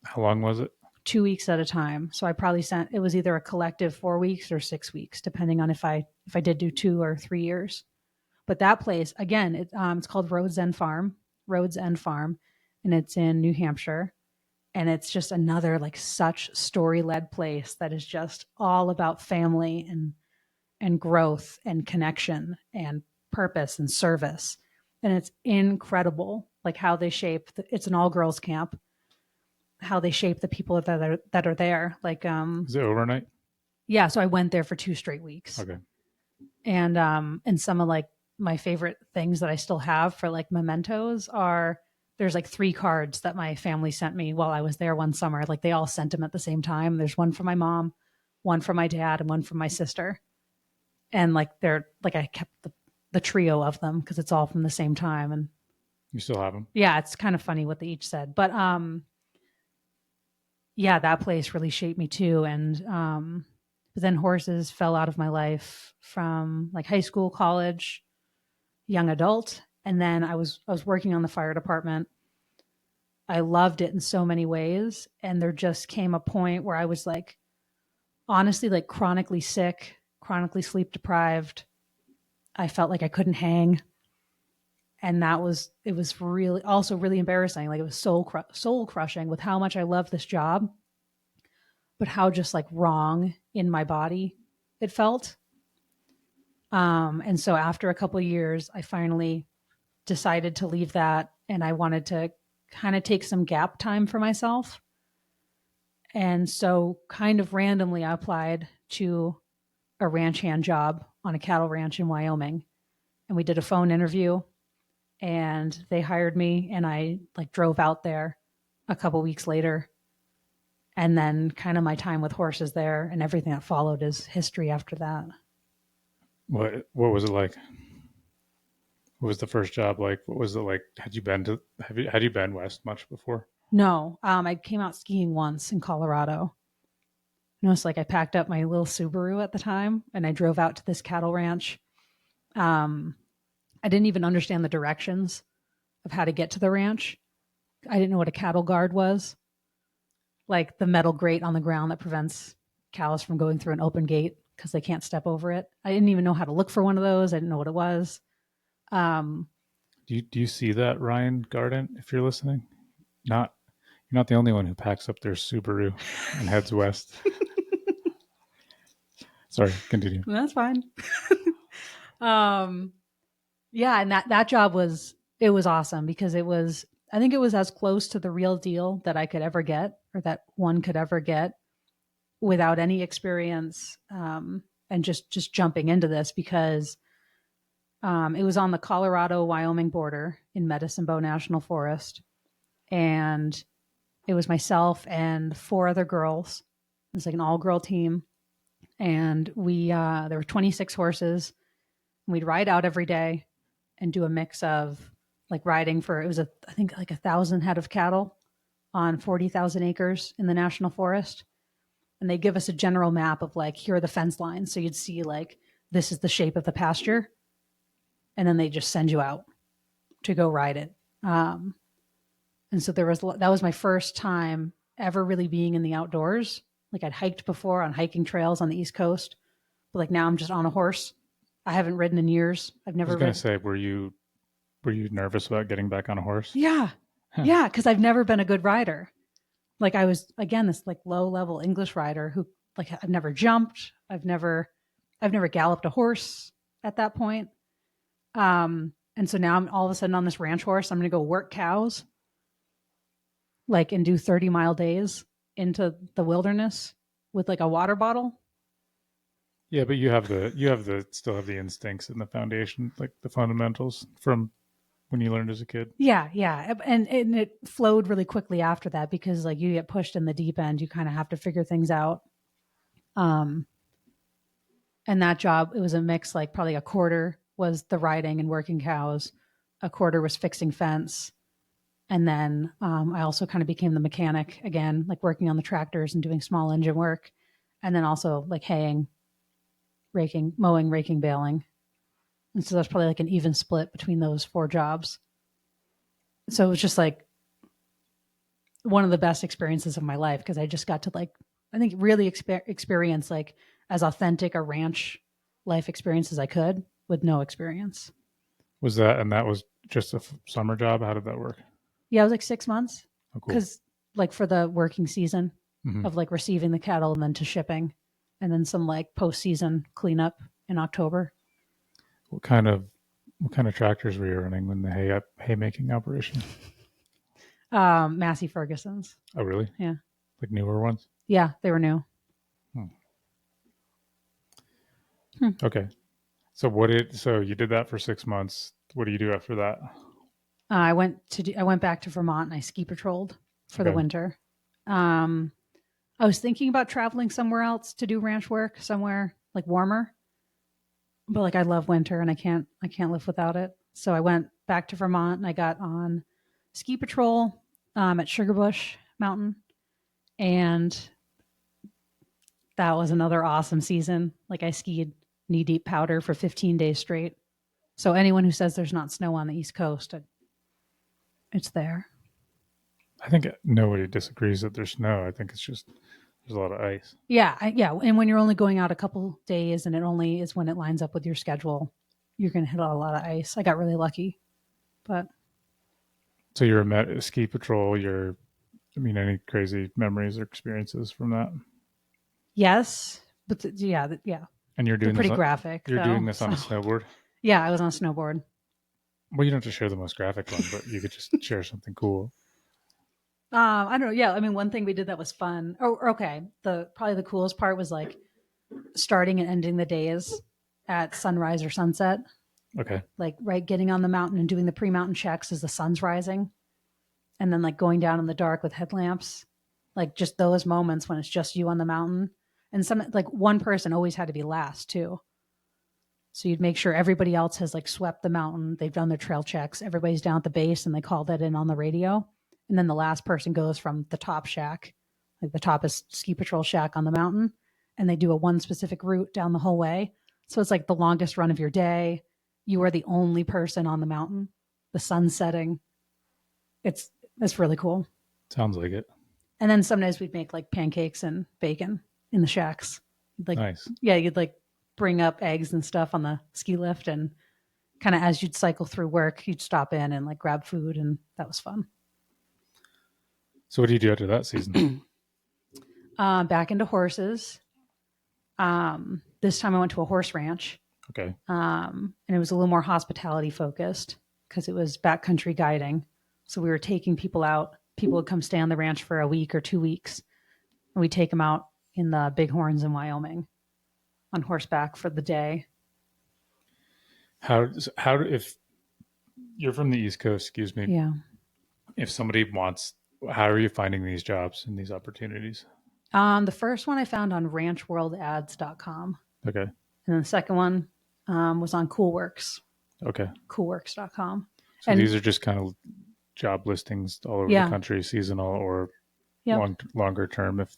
How long was it? 2 weeks at a time. So I probably it was either a collective 4 weeks or 6 weeks, depending on if I did do 2 or 3 years. But that place, again, it's called Rhodes End Farm, and it's in New Hampshire. And it's just another like such story-led place that is just all about family and growth and connection and purpose and service. And it's incredible, like how they shape. It's an all-girls camp. How they shape the people that are there. Like, is it overnight? Yeah, so I went there for 2 straight weeks. Okay. And some of like my favorite things that I still have for like mementos are there's like 3 cards that my family sent me while I was there one summer. Like they all sent them at the same time. There's one for my mom, one for my dad, and one for my sister. And like they're like I kept the trio of them because it's all from the same time. And you still have them? Yeah, it's kind of funny what they each said. But yeah, that place really shaped me too. And but then horses fell out of my life from like high school, college, young adult. And then I was working on the fire department. I loved it in so many ways. And there just came a point where I was like, honestly, like chronically sick, chronically sleep deprived. I felt like I couldn't hang. And it was really also really embarrassing. Like it was soul crushing with how much I loved this job, but how just like wrong in my body it felt. And so after a couple of years, I finally decided to leave that, and I wanted to kind of take some gap time for myself. And so kind of randomly I applied to a ranch hand job on a cattle ranch in Wyoming. And we did a phone interview and they hired me, and I like drove out there a couple weeks later. And then kind of my time with horses there and everything that followed is history after that. What was it like? What was the first job like? What was it like? Had you been west much before? No, I came out skiing once in Colorado. It's like I packed up my little Subaru at the time and I drove out to this cattle ranch. I didn't even understand the directions of how to get to the ranch. I didn't know what a cattle guard was, like the metal grate on the ground that prevents cows from going through an open gate because they can't step over it. I didn't even know how to look for one of those. I didn't know what it was. Do you see that, Ryan Garden, if you're listening? You're not the only one who packs up their Subaru and heads west. Sorry, continue. That's fine. Yeah, and that job was awesome because I think it was as close to the real deal that I could ever get, or that one could ever get, without any experience, and just jumping into this because it was on the Colorado-Wyoming border in Medicine Bow National Forest, and It was myself and 4 other girls. It was like an all-girl team. And there were 26 horses. We'd ride out every day and do a mix of like riding for, I think like 1,000 head of cattle on 40,000 acres in the national forest. And they give us a general map of like, here are the fence lines. So you'd see like, this is the shape of the pasture. And then they just send you out to go ride it. And so that was my first time ever really being in the outdoors. Like I'd hiked before on hiking trails on the East Coast, but like now I'm just on a horse. I haven't ridden in years. I've never. I was going to say, were you nervous about getting back on a horse? Yeah, yeah, because I've never been a good rider. Like I was again this like low level English rider who like I've never jumped. I've never galloped a horse at that point. And so now I'm all of a sudden on this ranch horse. I'm going to go work cows, like and do 30-mile days into the wilderness with like a water bottle. Yeah, but you still have the instincts and the foundation, like the fundamentals from when you learned as a kid. Yeah, yeah. And it flowed really quickly after that because like you get pushed in the deep end, you kind of have to figure things out. And that job, it was a mix, like probably a quarter was the riding and working cows, a quarter was fixing fence. And then I also kind of became the mechanic again, like working on the tractors and doing small engine work. And then also like haying, mowing, raking, baling. And so that's probably like an even split between those 4 jobs. So it was just like one of the best experiences of my life because I just got to like, I think really experience like as authentic a ranch life experience as I could with no experience. That was just a summer job? How did that work? Yeah, it was like 6 months. Oh, cool. Because like for the working season of like receiving the cattle and then to shipping and then some like post-season cleanup in October. What kind of tractors were you running when the haymaking operation? Massey Ferguson's. Oh, really? Yeah. Like newer ones? Yeah, they were new. Okay. So you did that for 6 months. What do you do after that? I went back to Vermont and I ski patrolled for the winter. I was thinking about traveling somewhere else to do ranch work, somewhere like warmer. But like I love winter and I can't live without it. So I went back to Vermont and I got on ski patrol at Sugarbush Mountain. And that was another awesome season. Like I skied knee-deep powder for 15 days straight. So anyone who says there's not snow on the East Coast, it's there. I think nobody disagrees that there's snow. I think it's just there's a lot of ice. Yeah, and when you're only going out a couple days and it only is when it lines up with your schedule, you're going to hit a lot of ice. I got really lucky. But so you're a ski patrol. Any crazy memories or experiences from that? Yes, but yeah. And you're doing pretty graphic. You're doing this on a snowboard? Yeah, I was on a snowboard. Well, you don't have to share the most graphic one, but you could just share something cool. I don't know. Yeah, I mean, one thing we did that was fun. Oh, okay. Probably the coolest part was like starting and ending the days at sunrise or sunset. Okay. Like getting on the mountain and doing the pre-mountain checks as the sun's rising, and then like going down in the dark with headlamps. Like just those moments when it's just you on the mountain, and one person always had to be last too. So you'd make sure everybody else has like swept the mountain. They've done their trail checks. Everybody's down at the base and they call that in on the radio. And then the last person goes from the top shack, like the top is ski patrol shack on the mountain. And they do a one specific route down the whole way. So it's like the longest run of your day. You are the only person on the mountain. The sun's setting. It's really cool. Sounds like it. And then sometimes we'd make like pancakes and bacon in the shacks. Nice. Yeah, you'd like bring up eggs and stuff on the ski lift, and kind of as you'd cycle through work, you'd stop in and like grab food, and that was fun. So what do you do after that season? Back into horses. This time I went to a horse ranch. Okay. And it was a little more hospitality focused because it was backcountry guiding. So we were taking people out. People would come stay on the ranch for a week or 2 weeks, and we'd take them out in the Bighorns in Wyoming on horseback for the day. If you're from the East Coast, excuse me. Yeah. If somebody wants How are you finding these jobs and these opportunities? The first one I found on ranchworldads.com. Okay. And then the second one was on Coolworks, Okay. coolworks.com. So And these are just kind of job listings all over the country, seasonal or longer term, if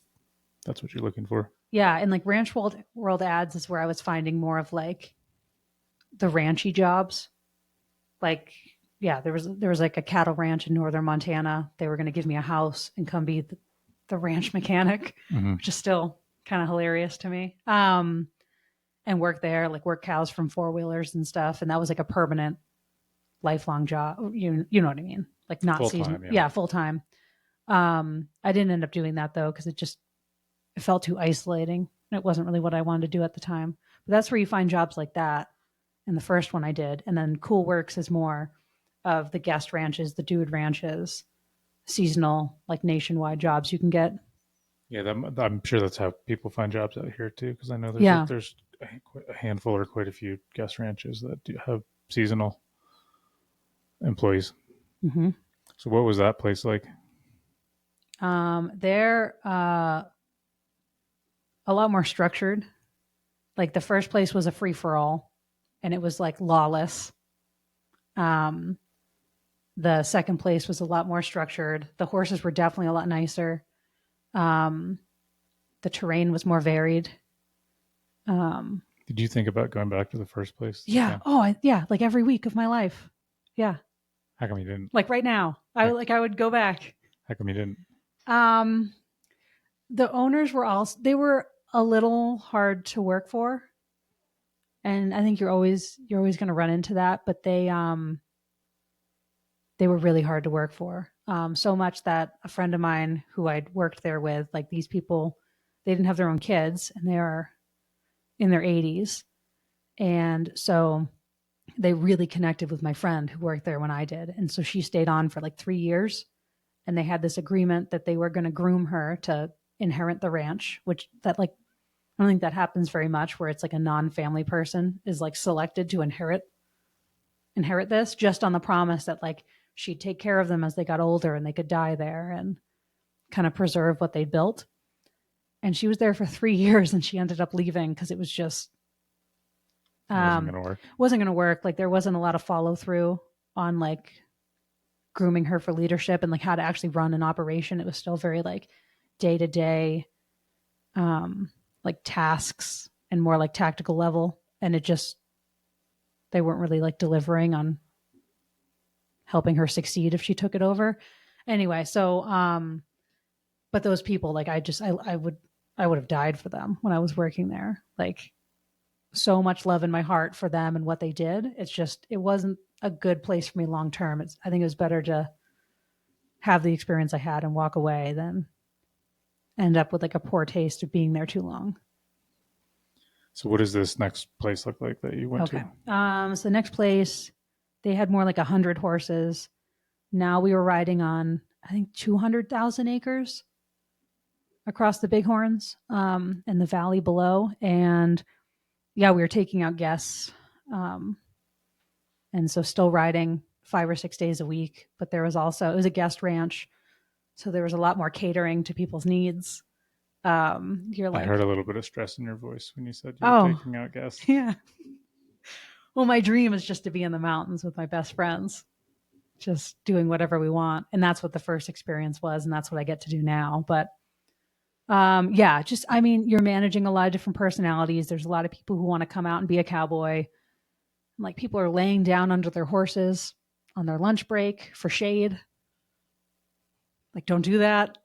that's what you're looking for. Yeah. And like Ranch World Ads is where I was finding more of like the ranchy jobs. Like, yeah, there was like a cattle ranch in northern Montana. They were going to give me a house and come be the ranch mechanic, which is still kind of hilarious to me. And work there, like work cows from 4-wheelers and stuff. And that was like a permanent, lifelong job. You know what I mean? Like not seasonal. Yeah, full time. I didn't end up doing that though, because it felt too isolating. It wasn't really what I wanted to do at the time. But that's where you find jobs like that. And the first one I did. And then Cool Works is more of the guest ranches, the dude ranches, seasonal, like nationwide jobs you can get. Yeah, I'm sure that's how people find jobs out here too, because I know there's a handful or quite a few guest ranches that do have seasonal employees. Mm-hmm. So what was that place like? They're a lot more structured. Like the first place was a free for all, and it was like lawless. The second place was a lot more structured. The horses were definitely a lot nicer. The terrain was more varied. Did you think about going back to the first place? Yeah. Oh, yeah. Like every week of my life. Yeah. How come you didn't? Like right now, I would go back. How come you didn't? The owners were they were a little hard to work for, and I think you're always going to run into that. But they were really hard to work for. So much that a friend of mine who I'd worked there with, like these people, they didn't have their own kids, and they are in their 80s, and so they really connected with my friend who worked there when I did, and so she stayed on for like 3 years. And they had this agreement that they were going to groom her to inherit the ranch, which that like, I don't think that happens very much, where it's like a non-family person is like selected to inherit this, just on the promise that like she'd take care of them as they got older and they could die there and kind of preserve what they built. And she was there for 3 years and she ended up leaving because it was just wasn't going to work. Wasn't going to work. Like there wasn't a lot of follow through on like grooming her for leadership and like how to actually run an operation. It was still very like day to day, like tasks and more like tactical level. And they weren't really like delivering on helping her succeed if she took it over. Anyway, so, but those people, like I would have died for them when I was working there. Like so much love in my heart for them and what they did. It wasn't a good place for me long term. I think it was better to have the experience I had and walk away than end up with like a poor taste of being there too long. So what does this next place look like that you went to? So the next place, they had more like 100 horses. Now we were riding on, I think, 200,000 acres across the Bighorns and the valley below. And yeah, we were taking out guests. And so still riding 5 or 6 days a week, but it was a guest ranch. So there was a lot more catering to people's needs. I heard a little bit of stress in your voice when you said you were taking out guests. Yeah. Well, my dream is just to be in the mountains with my best friends, just doing whatever we want. And that's what the first experience was. And that's what I get to do now. But you're managing a lot of different personalities. There's a lot of people who want to come out and be a cowboy. Like people are laying down under their horses on their lunch break for shade. Like, don't do that.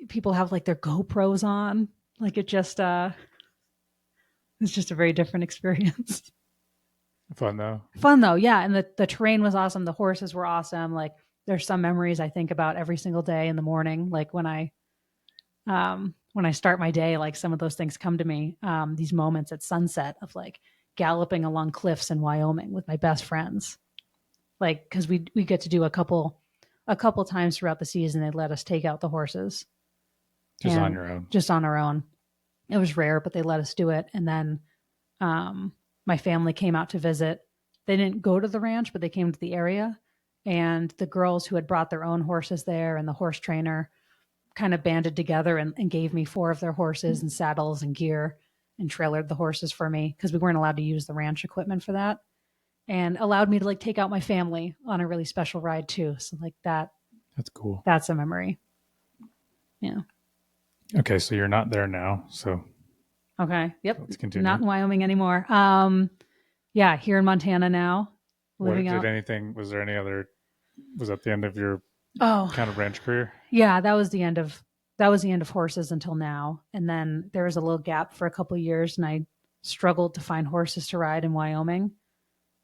People have like their GoPros on. Like it's just a very different experience. Fun though. Yeah. And the terrain was awesome. The horses were awesome. Like there's some memories I think about every single day in the morning. Like when I start my day, like some of those things come to me. These moments at sunset of like galloping along cliffs in Wyoming with my best friends. Like, cause we get to do a couple times throughout the season. They let us take out the horses. Just on your own. Just on our own. It was rare, but they let us do it. And then my family came out to visit. They didn't go to the ranch, but they came to the area. And the girls who had brought their own horses there and the horse trainer kind of banded together and gave me 4 of their horses and saddles and gear and trailered the horses for me because we weren't allowed to use the ranch equipment for that, and allowed me to like take out my family on a really special ride too. So like that's cool. That's a memory. Yeah. Okay. So you're not there now. So. Okay. Yep. Let's continue. Not in Wyoming anymore. Yeah. Here in Montana now. Living out. Was that the end of your kind of ranch career? Yeah. That was the end of horses until now. And then there was a little gap for a couple of years and I struggled to find horses to ride in Wyoming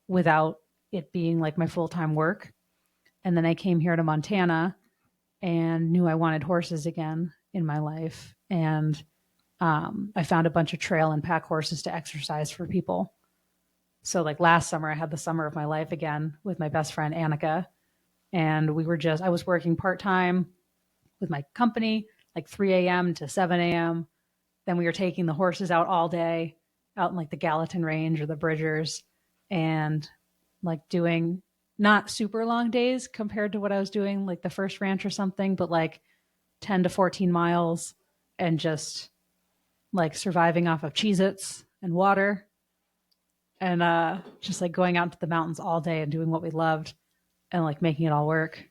without it being like my full-time work. And then I came here to Montana and knew I wanted horses again in my life. And I found a bunch of trail and pack horses to exercise for people. So like last summer, I had the summer of my life again with my best friend, Annika. And I was working part-time with my company, like 3 a.m. to 7 a.m. Then we were taking the horses out all day out in like the Gallatin Range or the Bridgers and like doing not super long days compared to what I was doing like the first ranch or something, but like 10 to 14 miles and just like surviving off of Cheez-Its and water and just like going out into the mountains all day and doing what we loved and like making it all work.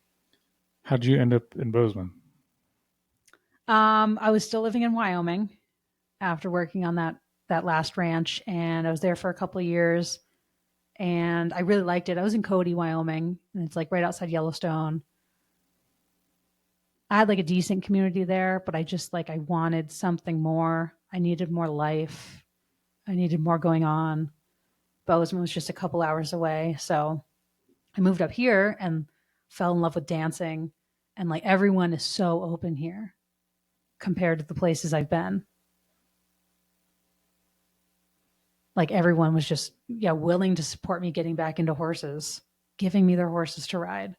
How'd you end up in Bozeman? I was still living in Wyoming after working on that last ranch, and I was there for a couple of years and I really liked it. I was in Cody, Wyoming, and it's like right outside Yellowstone. I had like a decent community there, but I wanted something more. I needed more life. I needed more going on. Bozeman was just a couple hours away. So I moved up here and fell in love with dancing. And like everyone is so open here compared to the places I've been. Like everyone was just, willing to support me getting back into horses, giving me their horses to ride,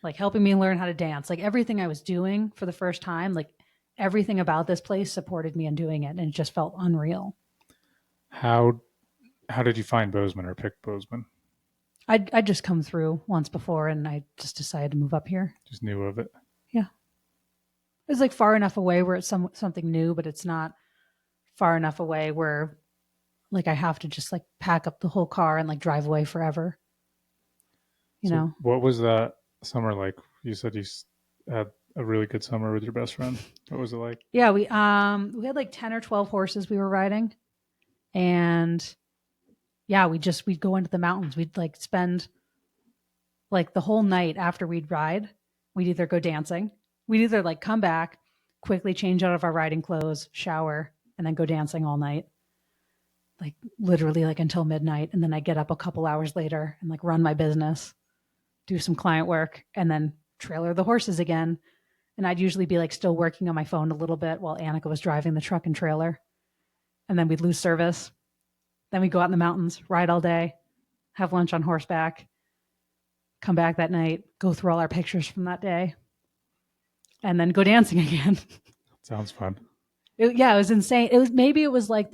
like helping me learn how to dance. Like everything I was doing for the first time, like everything about this place supported me in doing it. And it just felt unreal. How did you find Bozeman or pick Bozeman? I'd just come through once before and I just decided to move up here. Just knew of it. Yeah. It's like far enough away where it's something new, but it's not far enough away where like I have to just like pack up the whole car and like drive away forever. You know? What was that summer like? You said you had a really good summer with your best friend. What was it like? Yeah, we had like 10 or 12 horses we were riding. And yeah, we'd go into the mountains. We'd like spend like the whole night after we'd ride. We'd either go dancing. We'd either like come back, quickly change out of our riding clothes, shower, and then go dancing all night. Like literally like until midnight. And then I get up a couple hours later and like run my business, do some client work, and then trailer the horses again. And I'd usually be like still working on my phone a little bit while Annika was driving the truck and trailer. And then we'd lose service. Then we'd go out in the mountains, ride all day, have lunch on horseback, come back that night, go through all our pictures from that day, and then go dancing again. Sounds fun. It was insane. Maybe it was like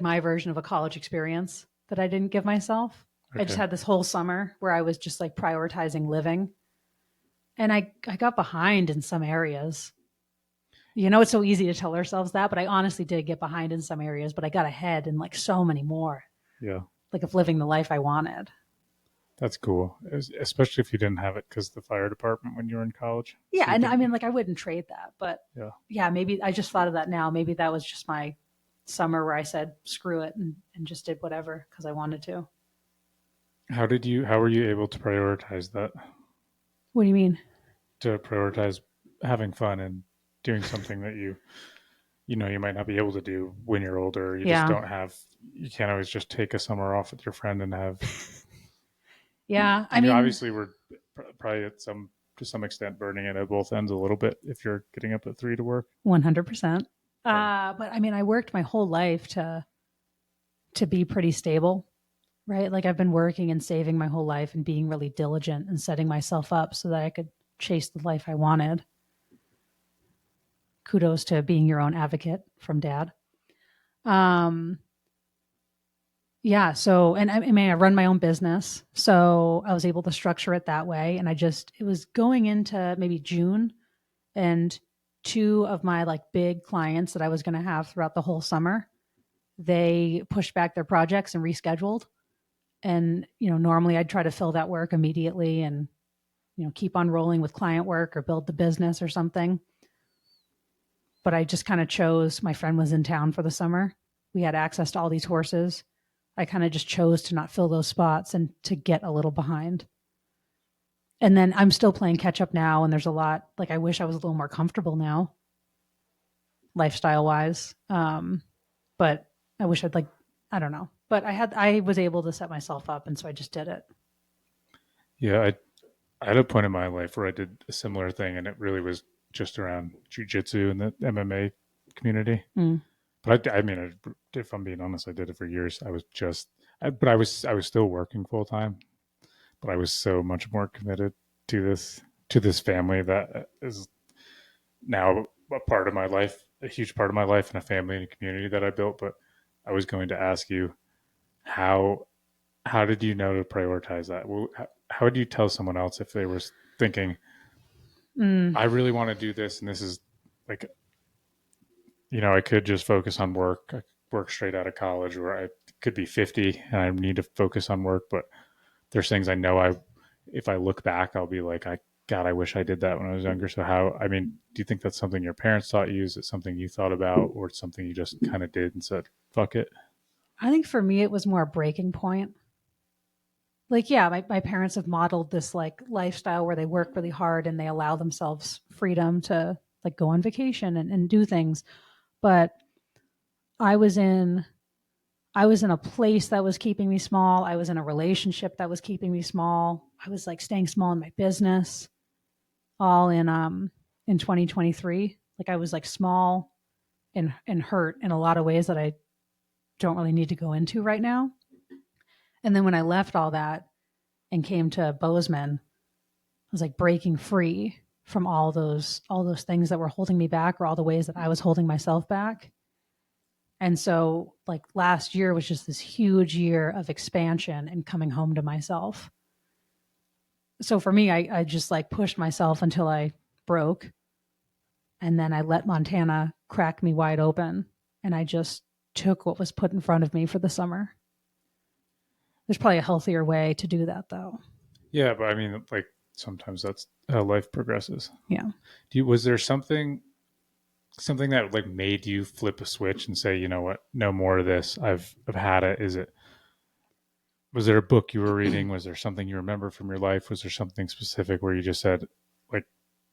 my version of a college experience that I didn't give myself. Okay. I just had this whole summer where I was just like prioritizing living. And I got behind in some areas. You know, it's so easy to tell ourselves that, but I honestly did get behind in some areas, but I got ahead in like so many more. Yeah. Like of living the life I wanted. That's cool. Especially if you didn't have it because the fire department when you were in college. Yeah. So and I mean, like I wouldn't trade that, but yeah, maybe I just thought of that now. Maybe that was just my summer where I said, screw it and just did whatever because I wanted to. How were you able to prioritize that? What do you mean? To prioritize having fun and doing something that you might not be able to do when you're older. You can't always just take a summer off with your friend and have. Yeah. I mean, obviously we're probably to some extent burning it at both ends a little bit if you're getting up at 3 to work. 100%. But I mean, I worked my whole life to be pretty stable, right? Like I've been working and saving my whole life and being really diligent and setting myself up so that I could chase the life I wanted. Kudos to being your own advocate from Dad. Yeah. So, and I mean, I run my own business. So I was able to structure it that way. And it was going into maybe June, and two of my like big clients that I was going to have throughout the whole summer, they pushed back their projects and rescheduled. And, normally I'd try to fill that work immediately and, keep on rolling with client work or build the business or something. But I just kind of chose, my friend was in town for the summer. We had access to all these horses. I kind of just chose to not fill those spots and to get a little behind. And then I'm still playing catch up now. And there's a lot, like, I wish I was a little more comfortable now, lifestyle wise. But I wish I don't know. But I was able to set myself up. And so I just did it. Yeah, I had a point in my life where I did a similar thing, and it really was just around jujitsu and the MMA community. Mm. But I mean, if I'm being honest, I did it for years. But I was still working full time. But I was so much more committed to this family that is now a part of my life, a huge part of my life, and a family and a community that I built. But I was going to ask you, how did you know to prioritize that? How would you tell someone else if they were thinking, I really want to do this, and this is like, I could just focus on work. I work straight out of college, or I could be 50 and I need to focus on work. But there's things I know if I look back, I'll be like, God, I wish I did that when I was younger. So do you think that's something your parents taught you? Is it something you thought about, or it's something you just kind of did and said, fuck it? I think for me, it was more a breaking point. Like, yeah, my parents have modeled this like lifestyle where they work really hard and they allow themselves freedom to like go on vacation and do things. But I was in a place that was keeping me small. I was in a relationship that was keeping me small. I was like staying small in my business, all in 2023. Like I was like small and hurt in a lot of ways that I don't really need to go into right now. And then when I left all that and came to Bozeman, I was like breaking free from all those things that were holding me back, or all the ways that I was holding myself back. And so like last year was just this huge year of expansion and coming home to myself. So for me, I just like pushed myself until I broke. And then I let Montana crack me wide open. And I just took what was put in front of me for the summer. There's probably a healthier way to do that though. Yeah, but I mean, like sometimes that's how life progresses. Yeah. Was there something that like made you flip a switch and say, you know what, no more of this. I've had it. Was there a book you were reading? Was there something you remember from your life? Was there something specific where you just said, like,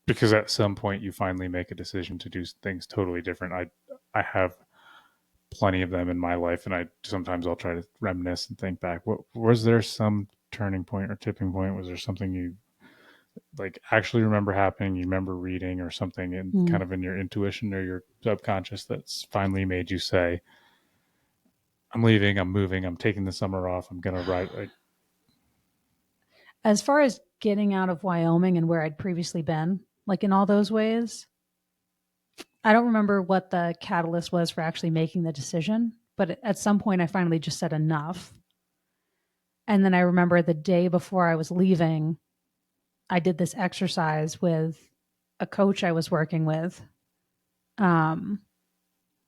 because at some point you finally make a decision to do things totally different. I have plenty of them in my life, and I'll try to reminisce and think back. What was there some turning point or tipping point? Was there something you like actually remember happening, you remember reading, or something in kind of in your intuition or your subconscious that's finally made you say, I'm leaving, I'm moving, I'm taking the summer off, I'm gonna ride? As far as getting out of Wyoming and where I'd previously been, like in all those ways, I don't remember what the catalyst was for actually making the decision, but at some point I finally just said enough. And then I remember the day before I was leaving, I did this exercise with a coach I was working with. And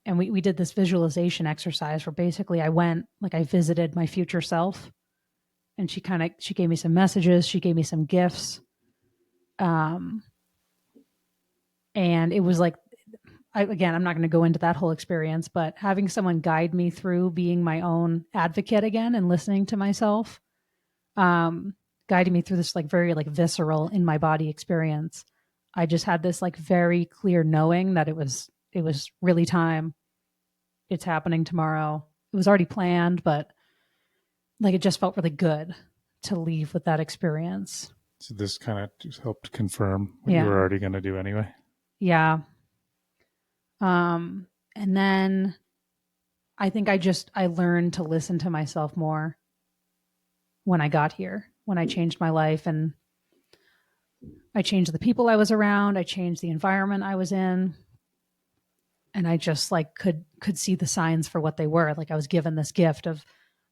we did this visualization exercise where basically I visited my future self, and she gave me some messages. She gave me some gifts. And it was like, I'm not going to go into that whole experience, but having someone guide me through being my own advocate again and listening to myself, guiding me through this like very like visceral in my body experience. I just had this like very clear knowing that it was really time. It's happening tomorrow. It was already planned, but like it just felt really good to leave with that experience. So this kind of just helped confirm what you were already going to do anyway. Yeah. And then I think I learned to listen to myself more when I got here, when I changed my life, and I changed the people I was around. I changed the environment I was in. And I just like could see the signs for what they were. Like I was given this gift of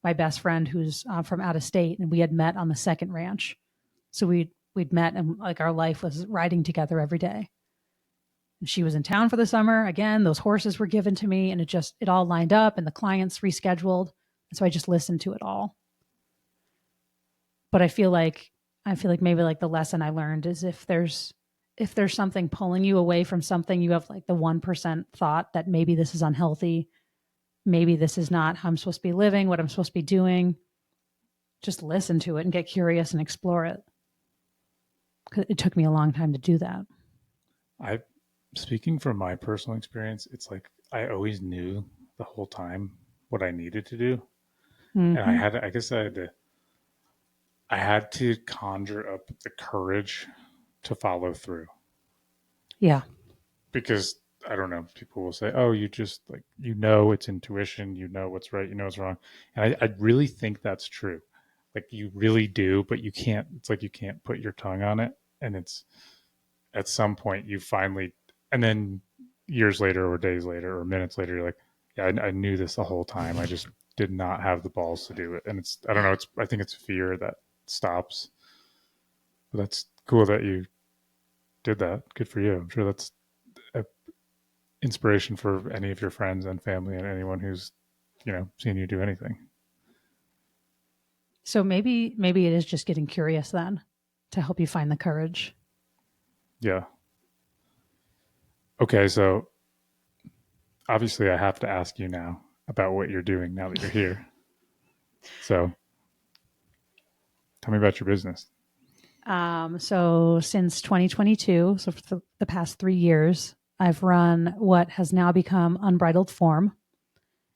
my best friend who's from out of state, and we had met on the second ranch. So we'd met, and like our life was riding together every day. And she was in town for the summer. Again, those horses were given to me, and it all lined up, and the clients rescheduled. And so I just listened to it all. But I feel like maybe like the lesson I learned is if there's something pulling you away from something, you have like the 1% thought that maybe this is unhealthy. Maybe this is not how I'm supposed to be living, what I'm supposed to be doing. Just listen to it and get curious and explore it. It took me a long time to do that. Speaking from my personal experience, it's like I always knew the whole time what I needed to do. Mm-hmm. And I had to conjure up the courage to follow through. Yeah. Because I don't know, people will say, oh, you just like, it's intuition, what's right, what's wrong. And I really think that's true. Like you really do, but it's like you can't put your tongue on it. And it's at some point you finally, and then years later or days later or minutes later, you're like, yeah, I knew this the whole time. I just did not have the balls to do it. And I don't know, I think it's fear that stops. But that's cool that you did that. Good for you. I'm sure that's an inspiration for any of your friends and family and anyone who's, seen you do anything. So maybe it is just getting curious then to help you find the courage. Yeah. Okay, so obviously I have to ask you now about what you're doing now that you're here. So tell me about your business. So since 2022, so for the past 3 years, I've run what has now become Unbridled Form.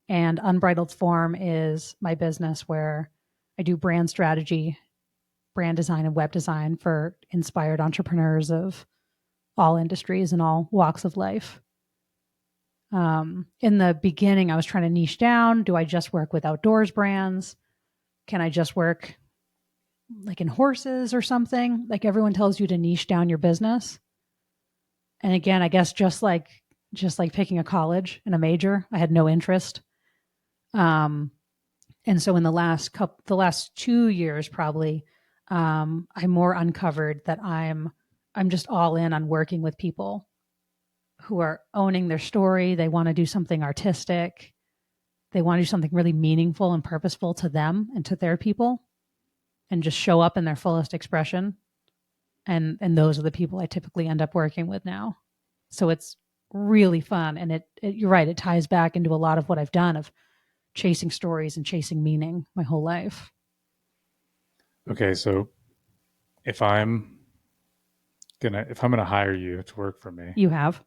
And Unbridled Form is my business where I do brand strategy, brand design, and web design for inspired entrepreneurs of all industries and all walks of life. In the beginning, I was trying to niche down. Do I just work with outdoors brands? Can I just work like in horses or something? Like everyone tells you to niche down your business. And again, I guess just like picking a college and a major, I had no interest. And so in the last 2 years, probably, I more uncovered that I'm just all in on working with people who are owning their story. They want to do something artistic. They want to do something really meaningful and purposeful to them and to their people, and just show up in their fullest expression. And those are the people I typically end up working with now. So it's really fun. And you're right, it ties back into a lot of what I've done of chasing stories and chasing meaning my whole life. Okay, so if I'm gonna hire you to work for me, you have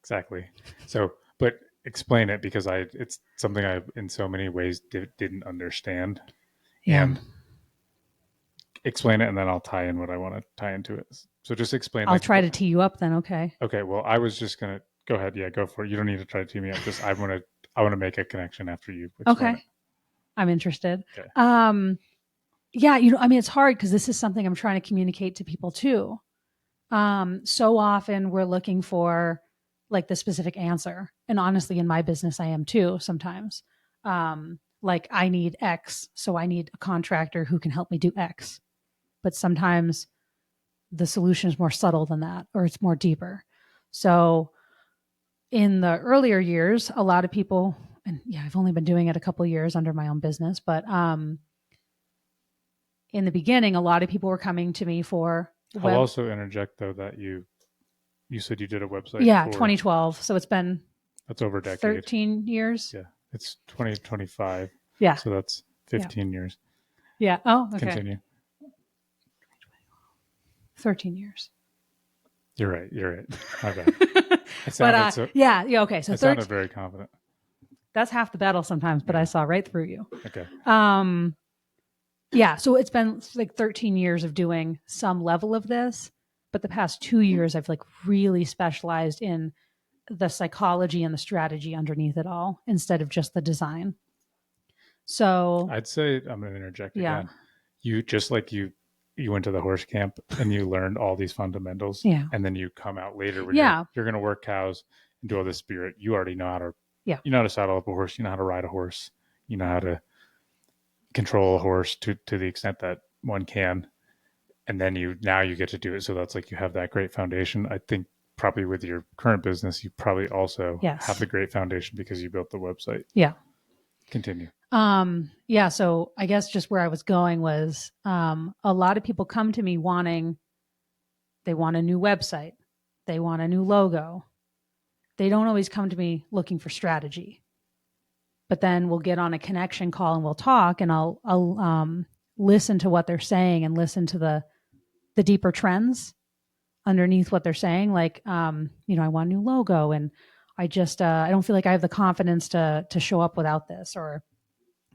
exactly. So, but explain it, because it's something I in so many ways didn't understand. Yeah. And explain it, and then I'll tie in what I want to tie into it. So just explain. I'll try to tee you up then. Okay. Okay. Well, I was just gonna go ahead. Yeah, go for it. You don't need to try to tee me up. Just I want to make a connection after you explain okay. it. I'm interested. Okay. Yeah, it's hard because this is something I'm trying to communicate to people too. So often we're looking for like the specific answer. And honestly, in my business, I am too sometimes. Like I need X, so I need a contractor who can help me do X. But sometimes the solution is more subtle than that, or it's more deeper. So in the earlier years, a lot of people, and yeah, I've only been doing it a couple of years under my own business, but in the beginning, a lot of people were coming to me for I'll also interject though that you said you did a website. Yeah, 2012. So it's been that's over a decade. 13 years. Yeah, it's 2025. Yeah. So that's 15 years. Yeah. Oh, okay. Continue. 13 years. You're right. My bad. Yeah. Okay. So I sounded very confident. That's half the battle sometimes, but I saw right through you. Okay. Yeah. So it's been like 13 years of doing some level of this, but the past 2 years I've like really specialized in the psychology and the strategy underneath it all instead of just the design. So I'd say, I'm going to interject again. You just like you went to the horse camp and you learned all these fundamentals. Yeah. And then you come out later when you're going to work cows and do all this spirit. You already know how to, you know how to saddle up a horse. You know how to ride a horse. You know how to control a horse to the extent that one can, and then you get to do it. So that's like you have that great foundation. I think probably with your current business, you probably also have the great foundation because you built the website. Yeah. Continue. Yeah. So I guess just where I was going was a lot of people come to me they want a new website, they want a new logo. They don't always come to me looking for strategy. But then we'll get on a connection call and we'll talk, and I'll listen to what they're saying and listen to the deeper trends underneath what they're saying. Like, I want a new logo, and I just I don't feel like I have the confidence to show up without this, or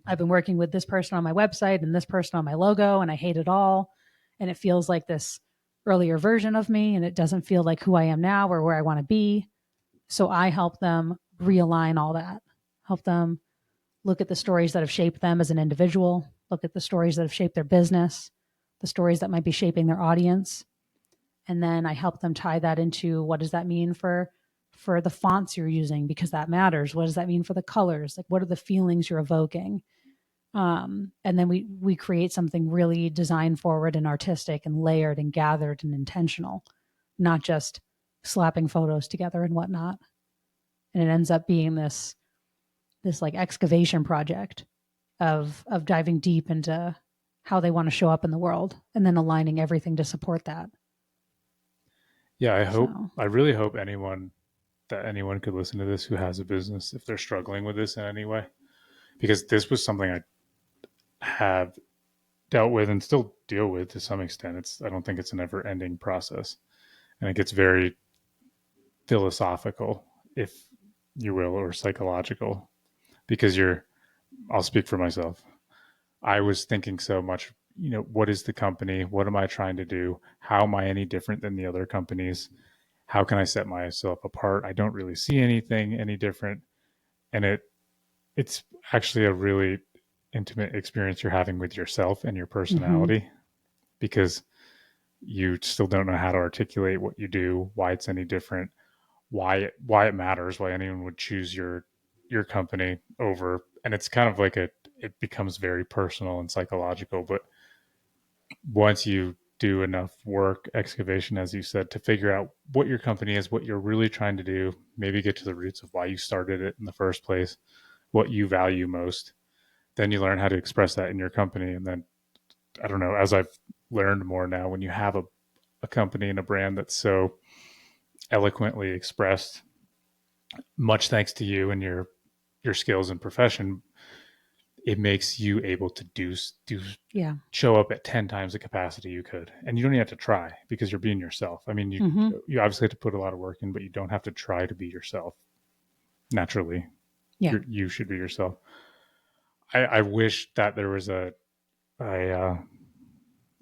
I've been working with this person on my website and this person on my logo, and I hate it all, and it feels like this earlier version of me, and it doesn't feel like who I am now or where I want to be. So I help them realign all that, help them look at the stories that have shaped them as an individual, look at the stories that have shaped their business, the stories that might be shaping their audience. And then I help them tie that into what does that mean for the fonts you're using, because that matters. What does that mean for the colors? Like, what are the feelings you're evoking? And then we create something really design forward and artistic and layered and gathered and intentional, not just slapping photos together and whatnot. And it ends up being this like excavation project of diving deep into how they want to show up in the world and then aligning everything to support that. Yeah, I really hope anyone could listen to this who has a business, if they're struggling with this in any way, because this was something I have dealt with and still deal with to some extent. I don't think it's a never ending process, and it gets very philosophical, if you will, or psychological, because I'll speak for myself. I was thinking so much, what is the company? What am I trying to do? How am I any different than the other companies? How can I set myself apart? I don't really see anything any different. And it's actually a really intimate experience you're having with yourself and your personality, because you still don't know how to articulate what you do, why it's any different, why it matters, why anyone would choose your company over. And it's kind of like it becomes very personal and psychological. But once you do enough work, excavation, as you said, to figure out what your company is, what you're really trying to do, maybe get to the roots of why you started it in the first place, what you value most, then you learn how to express that in your company. And then, I don't know, as I've learned more now, when you have a company and a brand that's so eloquently expressed, much thanks to you and your skills and profession, it makes you able to do show up at 10 times the capacity you could. And you don't even have to try, because you're being yourself. I mean, you obviously have to put a lot of work in, but you don't have to try to be yourself naturally. Yeah. You should be yourself. I wish that there was a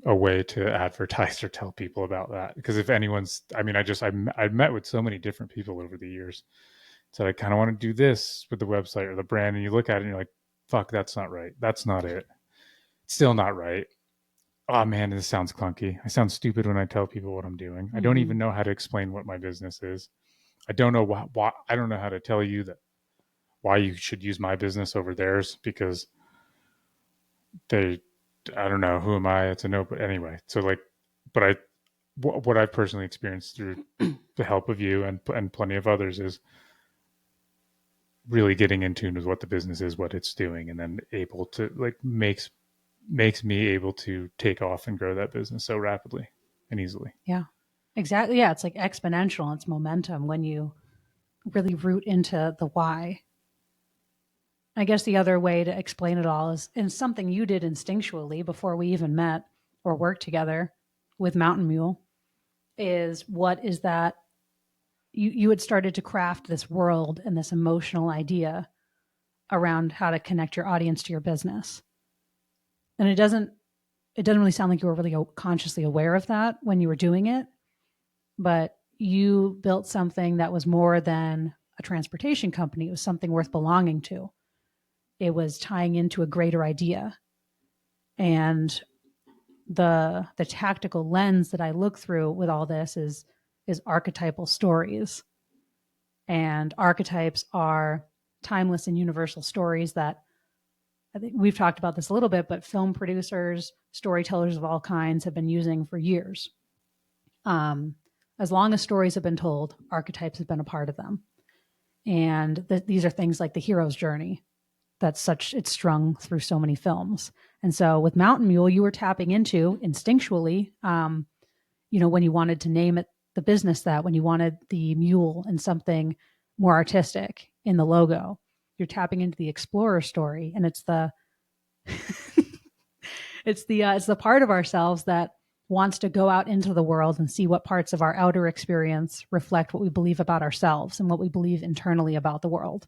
way to advertise or tell people about that, because if anyone's, I mean, I've met with so many different people over the years. So I kind of want to do this with the website or the brand, and you look at it and you're like, fuck, that's not right. That's not it. It's still not right. Oh man, this sounds clunky. I sound stupid when I tell people what I'm doing. I don't even know how to explain what my business is. I don't know why. I don't know how to tell you that why you should use my business over theirs, because I don't know, who am I? It's a no. But anyway, so like, but what I've personally experienced through the help of you and plenty of others is really getting in tune with what the business is, what it's doing, and then able to like makes me able to take off and grow that business so rapidly and easily. Yeah, exactly. Yeah, it's like exponential. It's momentum when you really root into the why. I guess the other way to explain it all is, and something you did instinctually before we even met or worked together with Mountain Mule, is what is that you had started to craft this world and this emotional idea around how to connect your audience to your business. And it doesn't really sound like you were really consciously aware of that when you were doing it, but you built something that was more than a transportation company. It was something worth belonging to. It was tying into a greater idea. And the tactical lens that I look through with all this is archetypal stories. And archetypes are timeless and universal stories that I think we've talked about this a little bit, but film producers, storytellers of all kinds have been using for years. As long as stories have been told, archetypes have been a part of them. And these are things like the hero's journey. It's strung through so many films. And so with Mountain Mule, you were tapping into instinctually, when you wanted to name it the business when you wanted the mule and something more artistic in the logo, you're tapping into the explorer story. And it's the, it's the part of ourselves that wants to go out into the world and see what parts of our outer experience reflect what we believe about ourselves and what we believe internally about the world.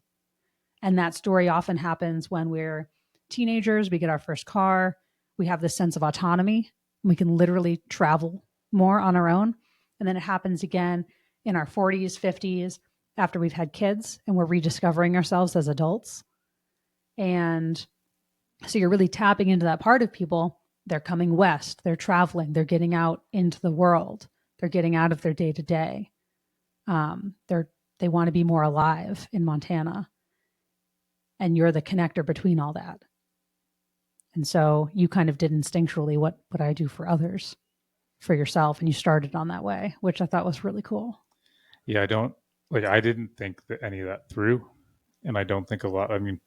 And that story often happens when we're teenagers, we get our first car, we have this sense of autonomy, we can literally travel more on our own. And then it happens again in our 40s, 50s, after we've had kids and we're rediscovering ourselves as adults. And so you're really tapping into that part of people. They're coming west, they're traveling, they're getting out into the world, they're getting out of their day-to-day. They want to be more alive in Montana. And you're the connector between all that. And so you kind of did instinctually what I do for others, for yourself, and you started on that way, which I thought was really cool. Yeah, I didn't think that any of that through, and I don't think a lot. I mean,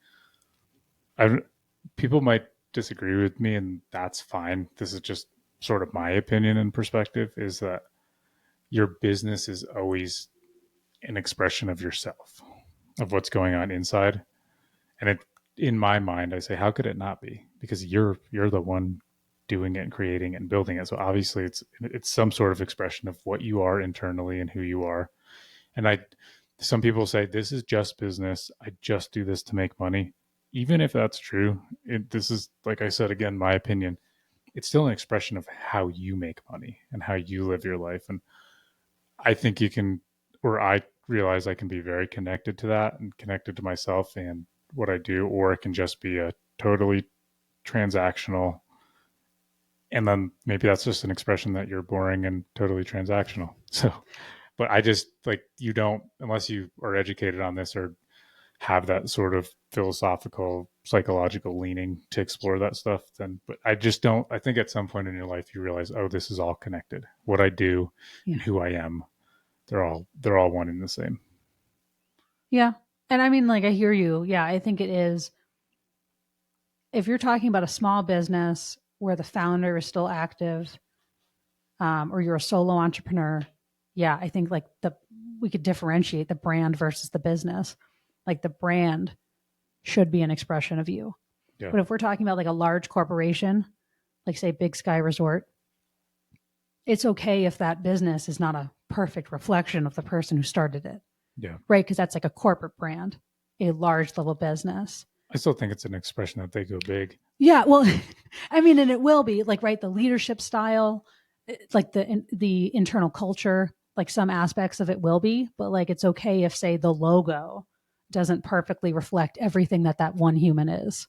people might disagree with me, and that's fine. This is just sort of my opinion and perspective, is that your business is always an expression of yourself, of what's going on inside. And in my mind, I say, how could it not be? Because you're the one doing it and creating it and building it. So obviously it's some sort of expression of what you are internally and who you are. And some people say, this is just business. I just do this to make money. Even if that's true, this is, like I said, again, my opinion, it's still an expression of how you make money and how you live your life. And I think I realize I can be very connected to that and connected to myself and what I do, or it can just be a totally transactional. And then maybe that's just an expression that you're boring and totally transactional. So, but I just you don't, unless you are educated on this or have that sort of philosophical, psychological leaning to explore that stuff, but I just don't, I think at some point in your life, you realize, oh, this is all connected. What I do and who I am, they're all one and the same. Yeah. And I mean, I hear you. Yeah. I think it is. If you're talking about a small business where the founder is still active, or you're a solo entrepreneur, yeah, I think we could differentiate the brand versus the business. The brand should be an expression of you. Yeah. But if we're talking about a large corporation, say Big Sky Resort, it's okay if that business is not a perfect reflection of the person who started it. Yeah. Right. Because that's a corporate brand, a large level business. I still think it's an expression that they go big. Yeah. Well, I mean, and it will be right. The leadership style, the internal culture, some aspects of it will be, but it's okay if, say, the logo doesn't perfectly reflect everything that one human is.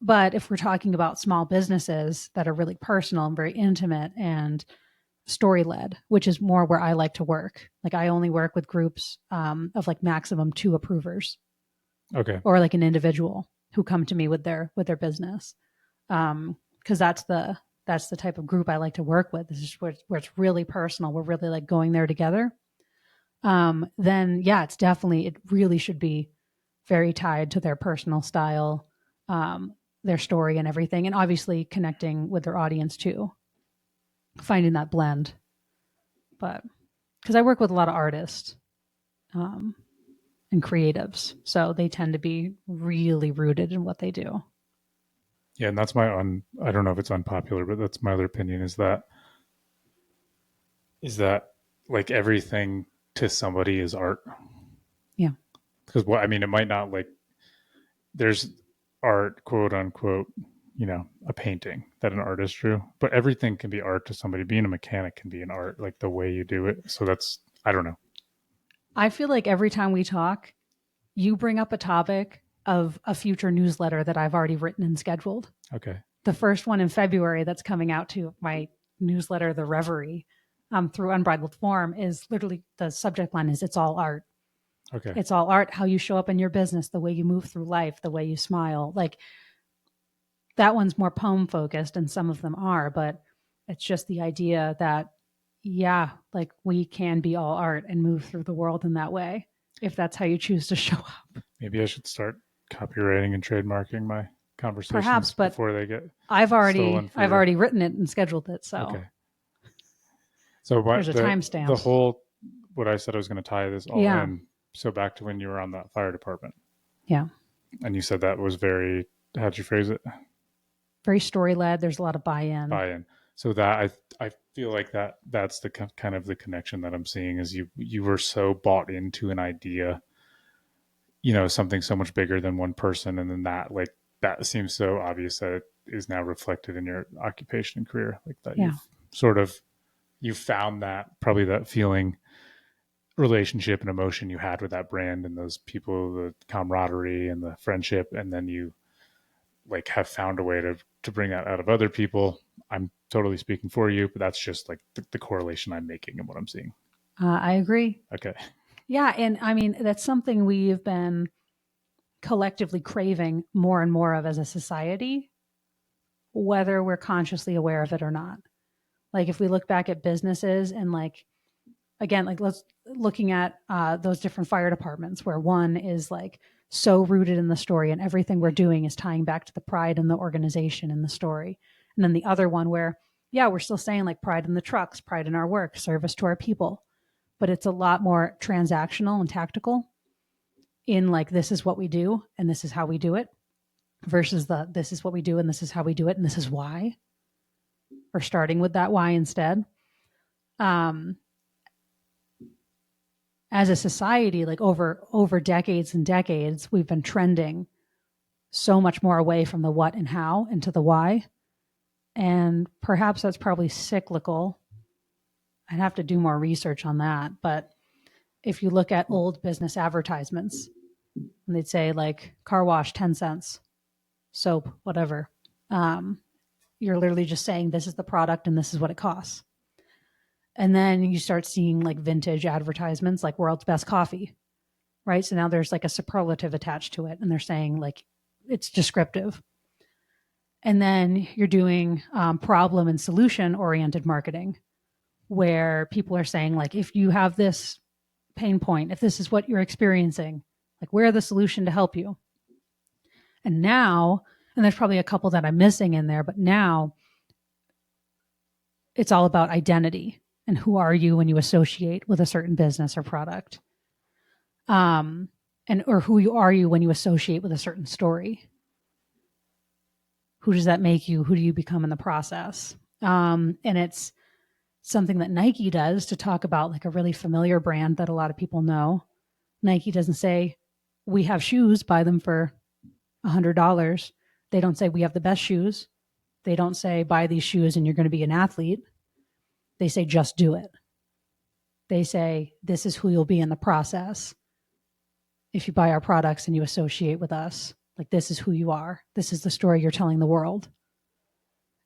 But if we're talking about small businesses that are really personal and very intimate and story-led, which is more where I like to work. I only work with groups of maximum 2 approvers. Okay. Or an individual who come to me with their business. Because that's the type of group I like to work with. This is where it's really personal. We're really going there together. Then yeah, it really should be very tied to their personal style, their story and everything. And obviously connecting with their audience too. Finding that blend. But because I work with a lot of artists and creatives, so they tend to be really rooted in what they do. Yeah, and that's I don't know if it's unpopular, but that's my other opinion, is that everything to somebody is art. Yeah. Because it might not there's art, quote unquote, a painting that an artist drew, but everything can be art to somebody. Being a mechanic can be an art, the way you do it. So I don't know. I feel every time we talk, you bring up a topic of a future newsletter that I've already written and scheduled. Okay. The first one in February that's coming out to my newsletter, The Reverie, through Unbridled Form, is literally, the subject line is "It's all art." Okay. It's all art, how you show up in your business, the way you move through life, the way you smile. Like that one's more poem focused, and some of them are, but it's just the idea that, yeah, like we can be all art and move through the world in that way if that's how you choose to show up. Maybe I should start copywriting and trademarking my conversations Perhaps, but before they get I've stolen. already written it and scheduled it, so Okay. So there's a timestamp. the whole, what I said I was going to tie this all Yeah. in. So back to when you were on that fire department. Yeah. And you said that was very, how'd you phrase it? Very story led. There's a lot of buy-in. Buy-in. So that I feel like that's the kind of the connection that I'm seeing is you were so bought into an idea, you know, something so much bigger than one person, and then that seems so obvious that it is now reflected in your occupation and career, like that. Yeah. You found that probably that feeling, relationship and emotion you had with that brand and those people, the camaraderie and the friendship, and then you like have found a way to bring that out of other people. I'm totally speaking for you, but that's just like the correlation I'm making and what I'm seeing. I agree. Okay. Yeah, and I mean that's something we've been collectively craving more and more of as a society, whether we're consciously aware of it or not. Like if we look back at businesses and like, again, like let's looking at those different fire departments where one is like so rooted in the story and everything we're doing is tying back to the pride in the organization and the story. And then the other one where, yeah, we're still saying like pride in the trucks, pride in our work, service to our people, but it's a lot more transactional and tactical in like, this is what we do and this is how we do it versus this is what we do and this is how we do it and this is why, or starting with that why instead. As a society, like over decades and decades, we've been trending so much more away from the what and how into the why. And perhaps that's probably cyclical. I'd have to do more research on that. But if you look at old business advertisements, and they'd say like car wash, 10 cents, soap, whatever. You're literally just saying this is the product and this is what it costs. And then you start seeing like vintage advertisements like world's best coffee, right? So now there's like a superlative attached to it and they're saying like it's descriptive. And then you're doing problem and solution oriented marketing where people are saying like, if you have this pain point, if this is what you're experiencing, like we're the solution to help you. And now, and there's probably a couple that I'm missing in there, but now it's all about identity and who are you when you associate with a certain business or product, or who are you when you associate with a certain story. Who does that make you? Who do you become in the process? And it's something that Nike does to talk about like a really familiar brand that a lot of people know. Nike doesn't say we have shoes, buy them for $100. They don't say we have the best shoes. They don't say buy these shoes and you're going to be an athlete. They say just do it. They say this is who you'll be in the process if you buy our products and you associate with us. Like this is who you are. This is the story you're telling the world.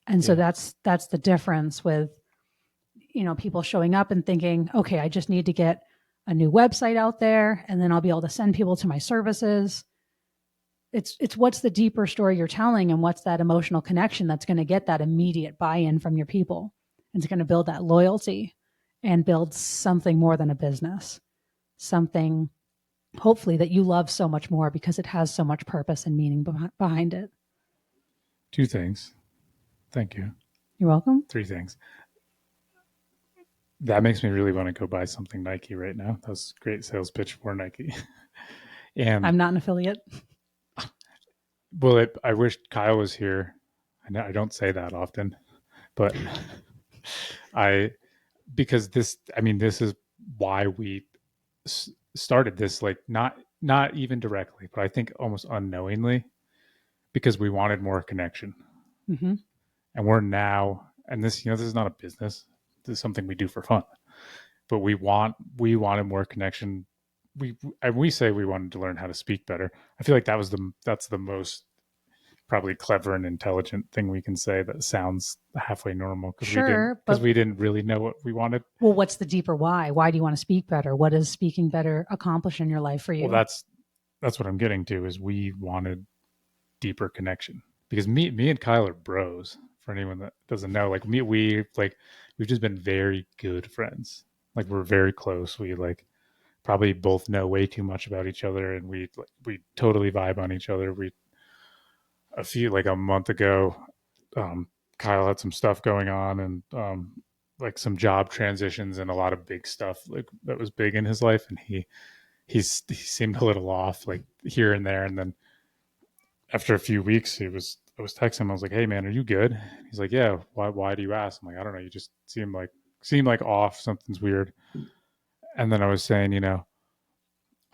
And so that's the difference with, you know, people showing up and thinking, okay, I just need to get a new website out there and then I'll be able to send people to my services. It's what's the deeper story you're telling and what's that emotional connection that's going to get that immediate buy-in from your people. It's going to build that loyalty and build something more than a business, something hopefully that you love so much more because it has so much purpose and meaning behind it. 2 things. Thank you. You're welcome. 3 things. That makes me really want to go buy something Nike right now. That was a great sales pitch for Nike. And I'm not an affiliate. Well, I wish Kyle was here. I don't say that often, but because this is why we started this, like not even directly, but I think almost unknowingly, because we wanted more connection. Mm-hmm. And we're now, and this is not a business. This is something we do for fun, but we wanted more connection. We say we wanted to learn how to speak better. I feel like that's the most probably clever and intelligent thing we can say that sounds halfway normal Sure, because we didn't really know what we wanted. Well, what's the deeper why? Why do you want to speak better? What does speaking better accomplish in your life for you? Well, that's what I'm getting to, is we wanted deeper connection, because me and Kyle are bros. For anyone that doesn't know, like we've just been very good friends. Like, we're very close. We like probably both know way too much about each other, and we totally vibe on each other. A month ago, Kyle had some stuff going on, and like some job transitions and a lot of big stuff like that was big in his life, and he seemed a little off, like here and there. And then after a few weeks, I was texting him. I was like, "Hey man, are you good?" He's like, "Yeah." Why do you ask? I'm like, "I don't know. You just seem like off. Something's weird." And then I was saying,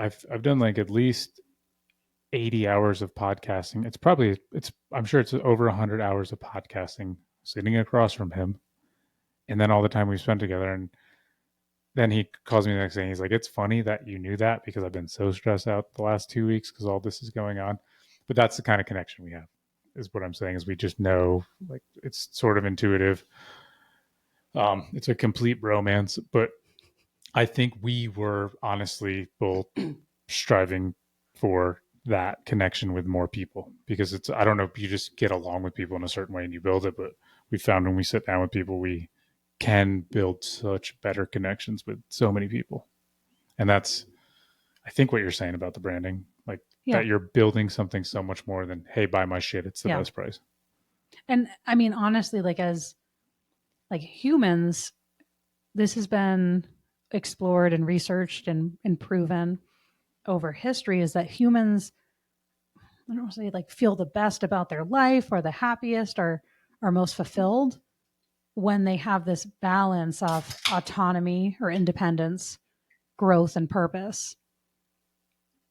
I've done like at least 80 hours of podcasting. I'm sure it's over 100 hours of podcasting sitting across from him, and then all the time we spent together. And then he calls me the next day. He's like, "It's funny that you knew that, because I've been so stressed out the last 2 weeks because all this is going on." But that's the kind of connection we have, is what I'm saying, is we just know, like, it's sort of intuitive. It's a complete romance, but I think we were honestly both striving for that connection with more people, because I don't know if you just get along with people in a certain way and you build it, but we found when we sit down with people, we can build such better connections with so many people. And that's, I think, what you're saying about the branding, like that you're building something so much more than, hey, buy my shit, it's the best price. And I mean, honestly, like, as like humans, this has been explored and researched and proven over history, is that humans, I don't want to say like feel the best about their life or the happiest or are most fulfilled when they have this balance of autonomy or independence, growth, and purpose.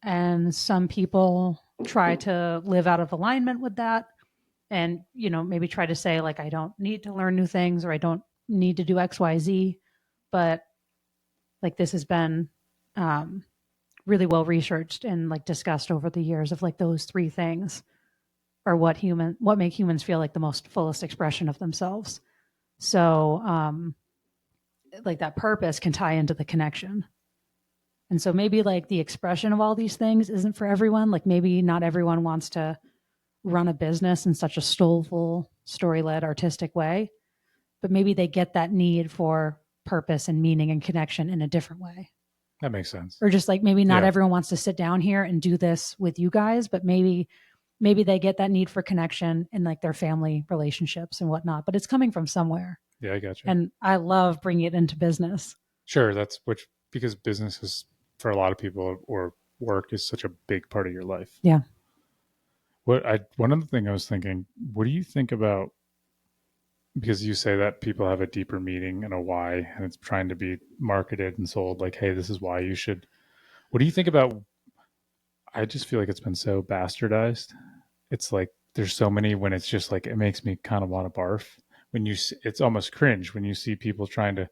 And some people try to live out of alignment with that, and maybe try to say, like, I don't need to learn new things, or I don't need to do XYZ. But like, this has been really well researched and like discussed over the years, of like those three things are what make humans feel like the most fullest expression of themselves. So like that purpose can tie into the connection. And so maybe like the expression of all these things isn't for everyone. Like, maybe not everyone wants to run a business in such a soulful, story-led, artistic way, but maybe they get that need for purpose and meaning and connection in a different way. That makes sense. Or just like, maybe not everyone wants to sit down here and do this with you guys, but maybe they get that need for connection in like their family relationships and whatnot, but it's coming from somewhere. Yeah, I got you. And I love bringing it into business. Sure. Because business is, for a lot of people, or work is such a big part of your life. Yeah. One other thing I was thinking, what do you think about, because you say that people have a deeper meaning and a why, and it's trying to be marketed and sold like, hey, this is why you should. What do you think about, I just feel like it's been so bastardized. It's like there's so many, when it's just like, it makes me kind of want to barf. It's almost cringe when you see people trying to,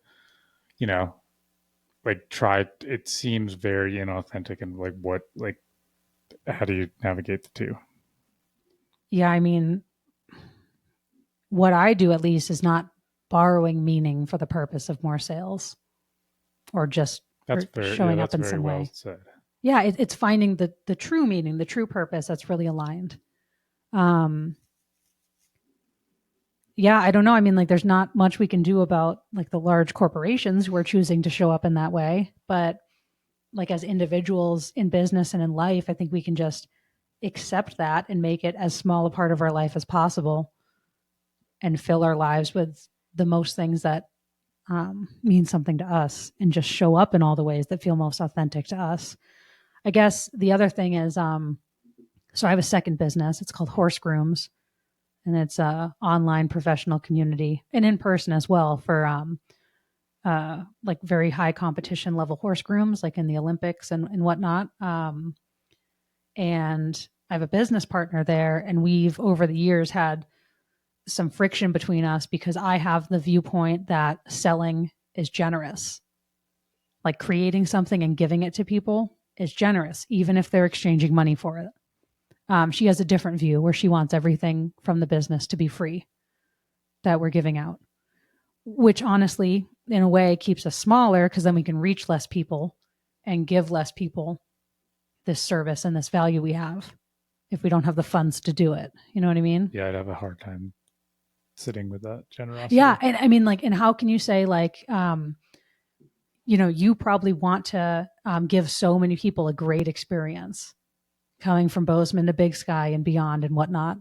it seems very inauthentic, and like, how do you navigate the two? Yeah, I mean, what I do, at least, is not borrowing meaning for the purpose of more sales, or just showing up in some way. Said. Yeah, it's finding the true meaning, the true purpose that's really aligned. Yeah, I don't know. I mean, like, there's not much we can do about like the large corporations who are choosing to show up in that way. But like, as individuals in business and in life, I think we can just accept that and make it as small a part of our life as possible, and fill our lives with the most things that mean something to us, and just show up in all the ways that feel most authentic to us. I guess the other thing is, so I have a second business. It's called Horse Grooms, and it's a online professional community, and in person as well, for like very high competition level horse grooms, like in the Olympics and whatnot. And I have a business partner there, and we've over the years had some friction between us, because I have the viewpoint that selling is generous. Like, creating something and giving it to people is generous, even if they're exchanging money for it. She has a different view where she wants everything from the business to be free that we're giving out, which honestly, in a way, keeps us smaller because then we can reach less people and give less people this service and this value we have if we don't have the funds to do it. You know what I mean? Yeah, I'd have a hard time sitting with that generosity. Yeah. And I mean, like, and how can you say, like, you probably want to give so many people a great experience coming from Bozeman to Big Sky and beyond and whatnot.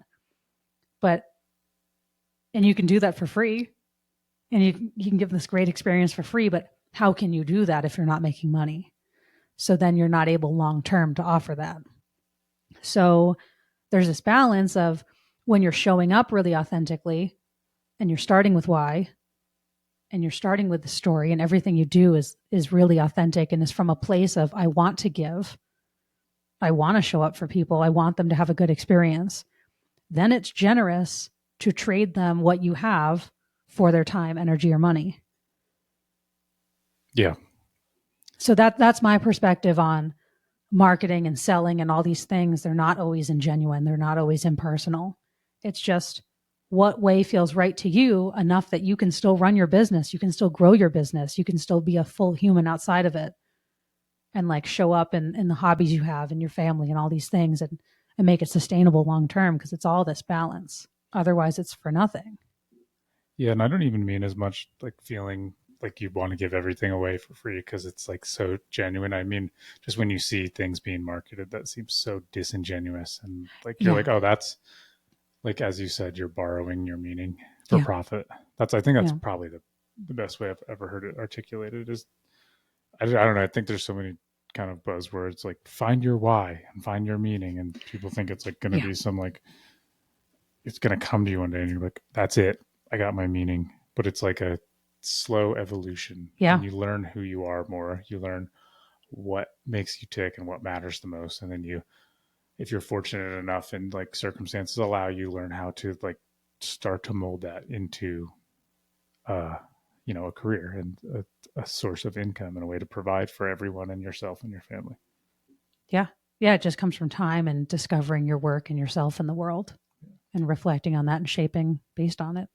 And you can do that for free, and you can give this great experience for free, but how can you do that if you're not making money? So then you're not able long-term to offer that. So there's this balance of when you're showing up really authentically and you're starting with why, and you're starting with the story, and everything you do is really authentic and is from a place of, I want to give, I want to show up for people, I want them to have a good experience. Then it's generous to trade them what you have for their time, energy, or money. Yeah. So that's my perspective on marketing and selling and all these things. They're not always ingenuine. They're not always impersonal. It's just what way feels right to you enough that you can still run your business. You can still grow your business. You can still be a full human outside of it and like show up in the hobbies you have and your family and all these things and make it sustainable long-term, because it's all this balance. Otherwise it's for nothing. Yeah. And I don't even mean as much like feeling like you want to give everything away for free because it's like so genuine. I mean, just when you see things being marketed, that seems so disingenuous. And like, you're like, oh, that's like, as you said, you're borrowing your meaning for profit. I think that's probably the best way I've ever heard it articulated is, I don't know. I think there's so many kind of buzzwords like find your why and find your meaning. And people think it's like going to be some like, it's going to come to you one day and you're like, that's it. I got my meaning. But it's like a slow evolution. Yeah. And you learn who you are more. You learn what makes you tick and what matters the most. And then if you're fortunate enough and like circumstances allow you, learn how to like start to mold that into, a career and a source of income and a way to provide for everyone and yourself and your family. Yeah. Yeah. It just comes from time and discovering your work and yourself in the world and reflecting on that and shaping based on it.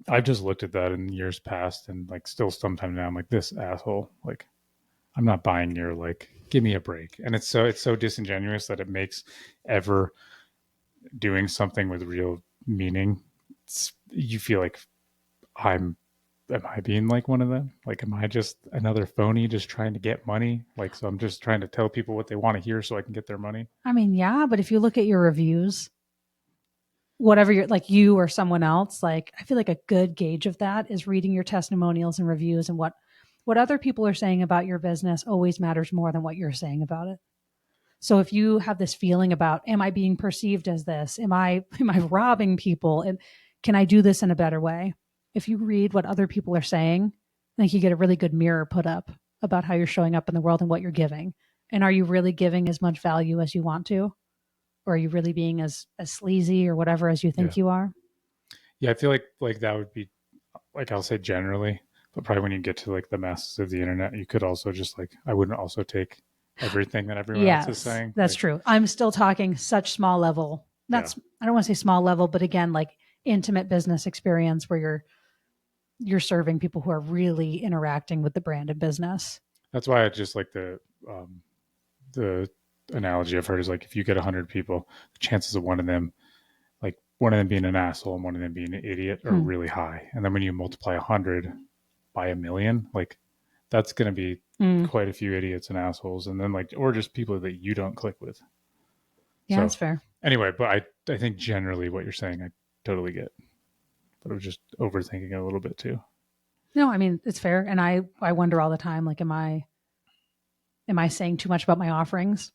I've just looked at that in years past and like still sometime now I'm like, this asshole, like I'm not buying your like, give me a break. And it's so disingenuous that it makes ever doing something with real meaning. You feel like am I being like one of them? Like, am I just another phony just trying to get money? Like, so I'm just trying to tell people what they want to hear so I can get their money. I mean, yeah, but if you look at your reviews, whatever you're like, you or someone else, like, I feel like a good gauge of that is reading your testimonials and reviews, and what other people are saying about your business always matters more than what you're saying about it. So if you have this feeling about, am I being perceived as this? Am I robbing people? And can I do this in a better way? If you read what other people are saying, I think you get a really good mirror put up about how you're showing up in the world and what you're giving. And are you really giving as much value as you want to? Or are you really being as sleazy or whatever as you think you are? Yeah, I feel like that would be, like, I'll say generally, but probably when you get to like the masses of the internet, you could also just like, I wouldn't also take everything that everyone else is saying. That's like, true. I'm still talking such small level. I don't want to say small level, but again, like intimate business experience where you're serving people who are really interacting with the brand and business. That's why I just like the analogy I've heard is like, if you get 100 people, the chances of one of them being an asshole and one of them being an idiot are really high. And then when you multiply 100 by 1,000,000, like that's going to be quite a few idiots and assholes. And then like, or just people that you don't click with. Yeah, that's fair. Anyway, but I think generally what you're saying, I totally get, but I was just overthinking it a little bit too. No, I mean, it's fair. And I wonder all the time, like, am I saying too much about my offerings?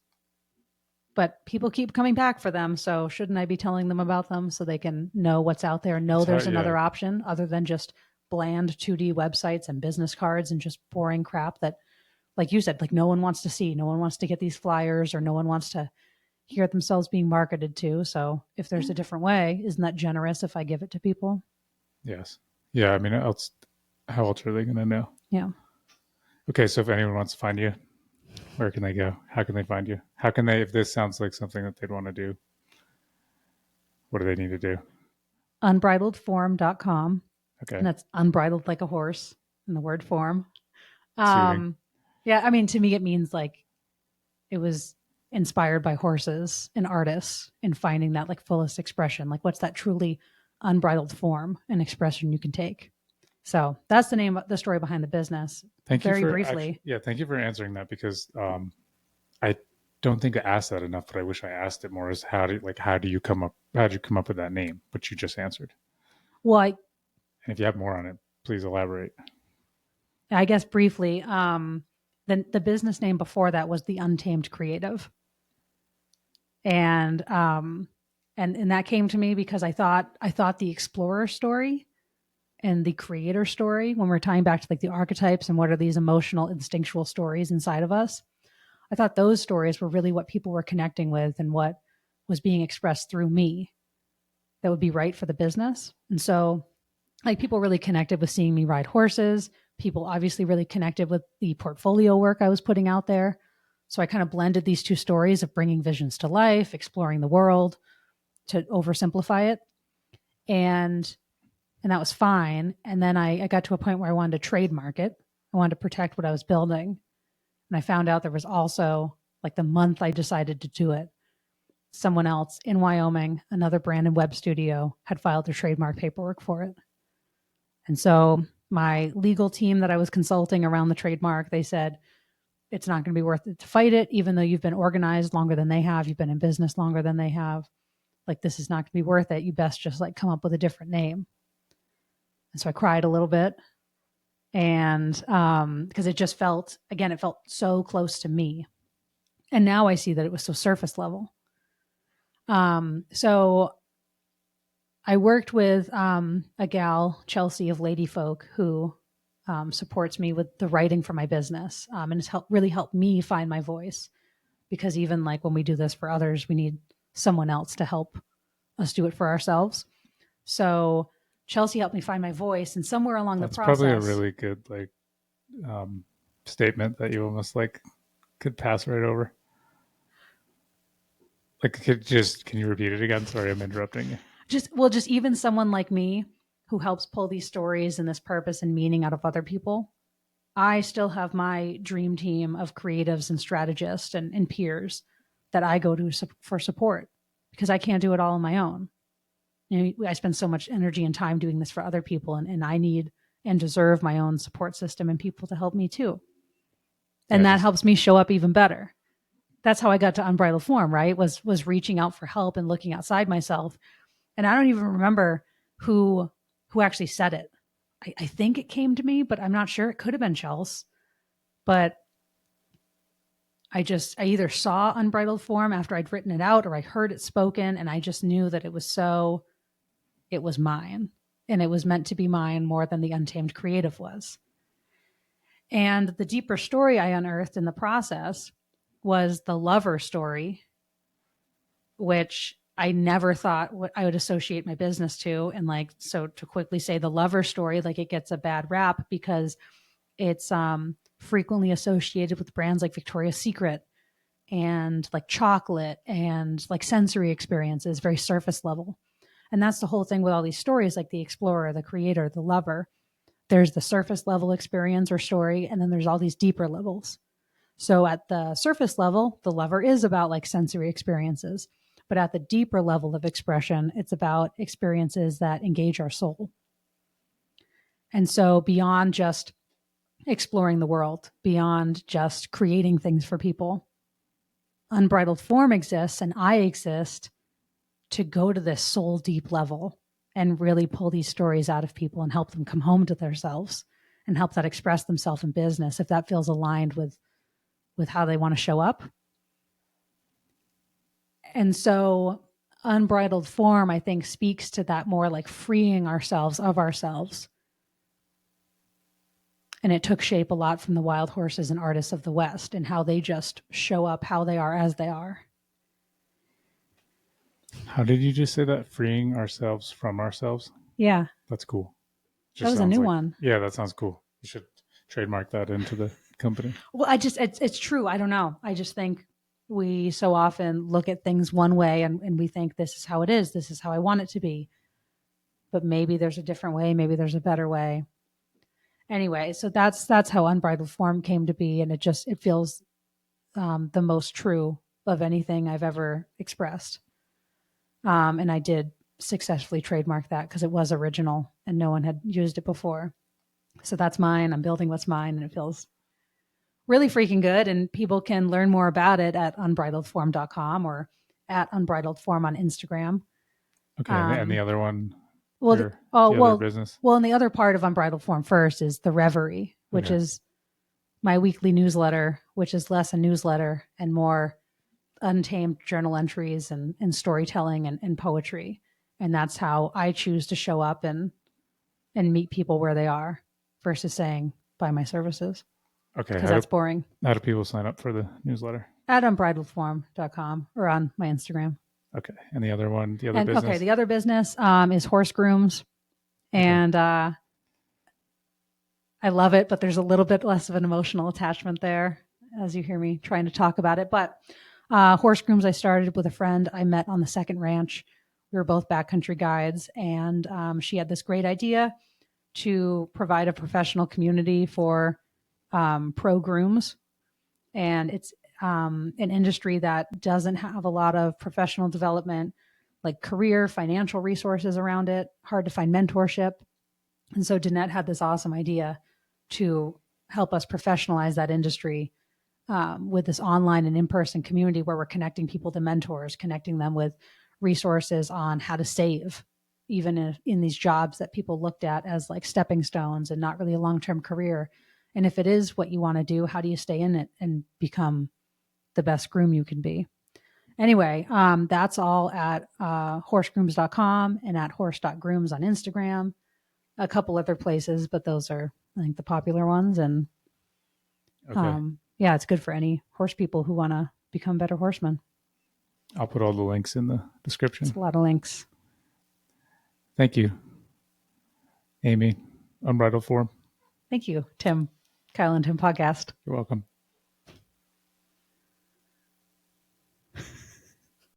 But people keep coming back for them. So shouldn't I be telling them about them so they can know what's out there, know there's another option other than just bland 2D websites and business cards and just boring crap that, like you said, like no one wants to see, no one wants to get these flyers, or no one wants to hear themselves being marketed to. So if there's a different way, isn't that generous if I give it to people? Yes. Yeah. I mean, how else are they going to know? Yeah. Okay. So if anyone wants to find you, where can they go? How can they find you? How can they, if this sounds like something that they'd want to do? What do they need to do? Unbridledform.com. Okay. And that's unbridled like a horse in the word form. Suiting. Yeah, I mean, to me, it means like it was inspired by horses and artists in finding that like fullest expression. Like, what's that truly unbridled form and expression you can take? So that's the name, the story behind the business. Thank you Very for briefly. thank you for answering that, because I don't think I asked that enough, but I wish I asked it more. Is how do you come up with that name? But you just answered. Well, And if you have more on it, please elaborate. I guess briefly, the business name before that was the Untamed Creative, and that came to me because I thought the explorer story and the creator story, when we're tying back to like the archetypes and what are these emotional instinctual stories inside of us, I thought those stories were really what people were connecting with and what was being expressed through me that would be right for the business. And so like people really connected with seeing me ride horses. People obviously really connected with the portfolio work I was putting out there. So I kind of blended these two stories of bringing visions to life, exploring the world, to oversimplify it. And that was fine. And then I got to a point where I wanted to trademark it. I wanted to protect what I was building. And I found out there was also, like the month I decided to do it, someone else in Wyoming, another brand and web studio, had filed their trademark paperwork for it. And so my legal team that I was consulting around the trademark, they said, it's not going to be worth it to fight it, even though you've been organized longer than they have, you've been in business longer than they have. Like, this is not going to be worth it. You best just like come up with a different name. And so I cried a little bit. And because it just felt, again, it felt so close to me. And now I see that it was so surface level. So I worked with a gal, Chelsea of Lady Folk, who supports me with the writing for my business, and has really helped me find my voice. Because even like when we do this for others, we need someone else to help us do it for ourselves. So Chelsea helped me find my voice, and somewhere along the process, probably a really good like statement that you almost like could pass right over. Like, can you repeat it again? Sorry, I'm interrupting you. Just even someone like me who helps pull these stories and this purpose and meaning out of other people, I still have my dream team of creatives and strategists and peers that I go to for support, because I can't do it all on my own. You know, I spend so much energy and time doing this for other people, and I need and deserve my own support system and people to help me too. And that helps me show up even better. That's how I got to Unbridled Form, right? Was reaching out for help and looking outside myself. And I don't even remember who actually said it. I think it came to me, but I'm not sure. It could have been Chels. But I either saw Unbridled Form after I'd written it out, or I heard it spoken, and I just knew that it was mine. And it was meant to be mine more than the Untamed Creative was. And the deeper story I unearthed in the process was the lover story, which I never thought what I would associate my business to. And like, so to quickly say the lover story, like it gets a bad rap because it's frequently associated with brands like Victoria's Secret and like chocolate and like sensory experiences, very surface level. And that's the whole thing with all these stories, like the explorer, the creator, the lover. There's the surface level experience or story, and then there's all these deeper levels. So at the surface level, the lover is about like sensory experiences. But at the deeper level of expression, it's about experiences that engage our soul. And so beyond just exploring the world, beyond just creating things for people, Unbridled Form exists, and I exist to go to this soul deep level and really pull these stories out of people and help them come home to themselves and help that express themselves in business if that feels aligned with how they want to show up. And so Unbridled Form, I think, speaks to that more like freeing ourselves of ourselves. And it took shape a lot from the wild horses and artists of the West and how they just show up how they are as they are. How did you just say that? Freeing ourselves from ourselves? Yeah. That's cool. That was a new one. Yeah, that sounds cool. You should trademark that into the company. Well, it's true. I don't know. I just think We so often look at things one way and we think this is how it is. This is how I want it to be. But maybe there's a different way. Maybe there's a better way. Anyway, so that's how Unbridled Form came to be. And it feels the most true of anything I've ever expressed. And I did successfully trademark that because it was original and no one had used it before. So that's mine. I'm building what's mine, and it feels really freaking good. And people can learn more about it at unbridledform.com or at Unbridled Form on Instagram. Okay. And the other one, the other business? Well, and the other part of Unbridled Form first is the Reverie, which is my weekly newsletter, which is less a newsletter and more untamed journal entries and storytelling and poetry. And that's how I choose to show up and meet people where they are versus saying, buy my services. Okay. Because that's boring. How do people sign up for the newsletter? At unbridledform.com or on my Instagram. Okay. And the other one, business? Okay. The other business is Horse Grooms. And I love it, but there's a little bit less of an emotional attachment there as you hear me trying to talk about it. But Horse Grooms, I started with a friend I met on the second ranch. We were both backcountry guides, and she had this great idea to provide a professional community for pro grooms. And it's an industry that doesn't have a lot of professional development, like career, financial resources around it, hard to find mentorship. And so Danette had this awesome idea to help us professionalize that industry with this online and in-person community where we're connecting people to mentors, connecting them with resources on how to save, even in these jobs that people looked at as like stepping stones and not really a long-term career. And if it is what you want to do, how do you stay in it and become the best groom you can be? Anyway, that's all at horsegrooms.com and at horse.grooms on Instagram, a couple other places, but those are, I think, the popular ones. And it's good for any horse people who want to become better horsemen. I'll put all the links in the description. It's a lot of links. Thank you, Amy. Unbridled Form. Thank you, Tim. Kyle and Tim podcast. You're welcome.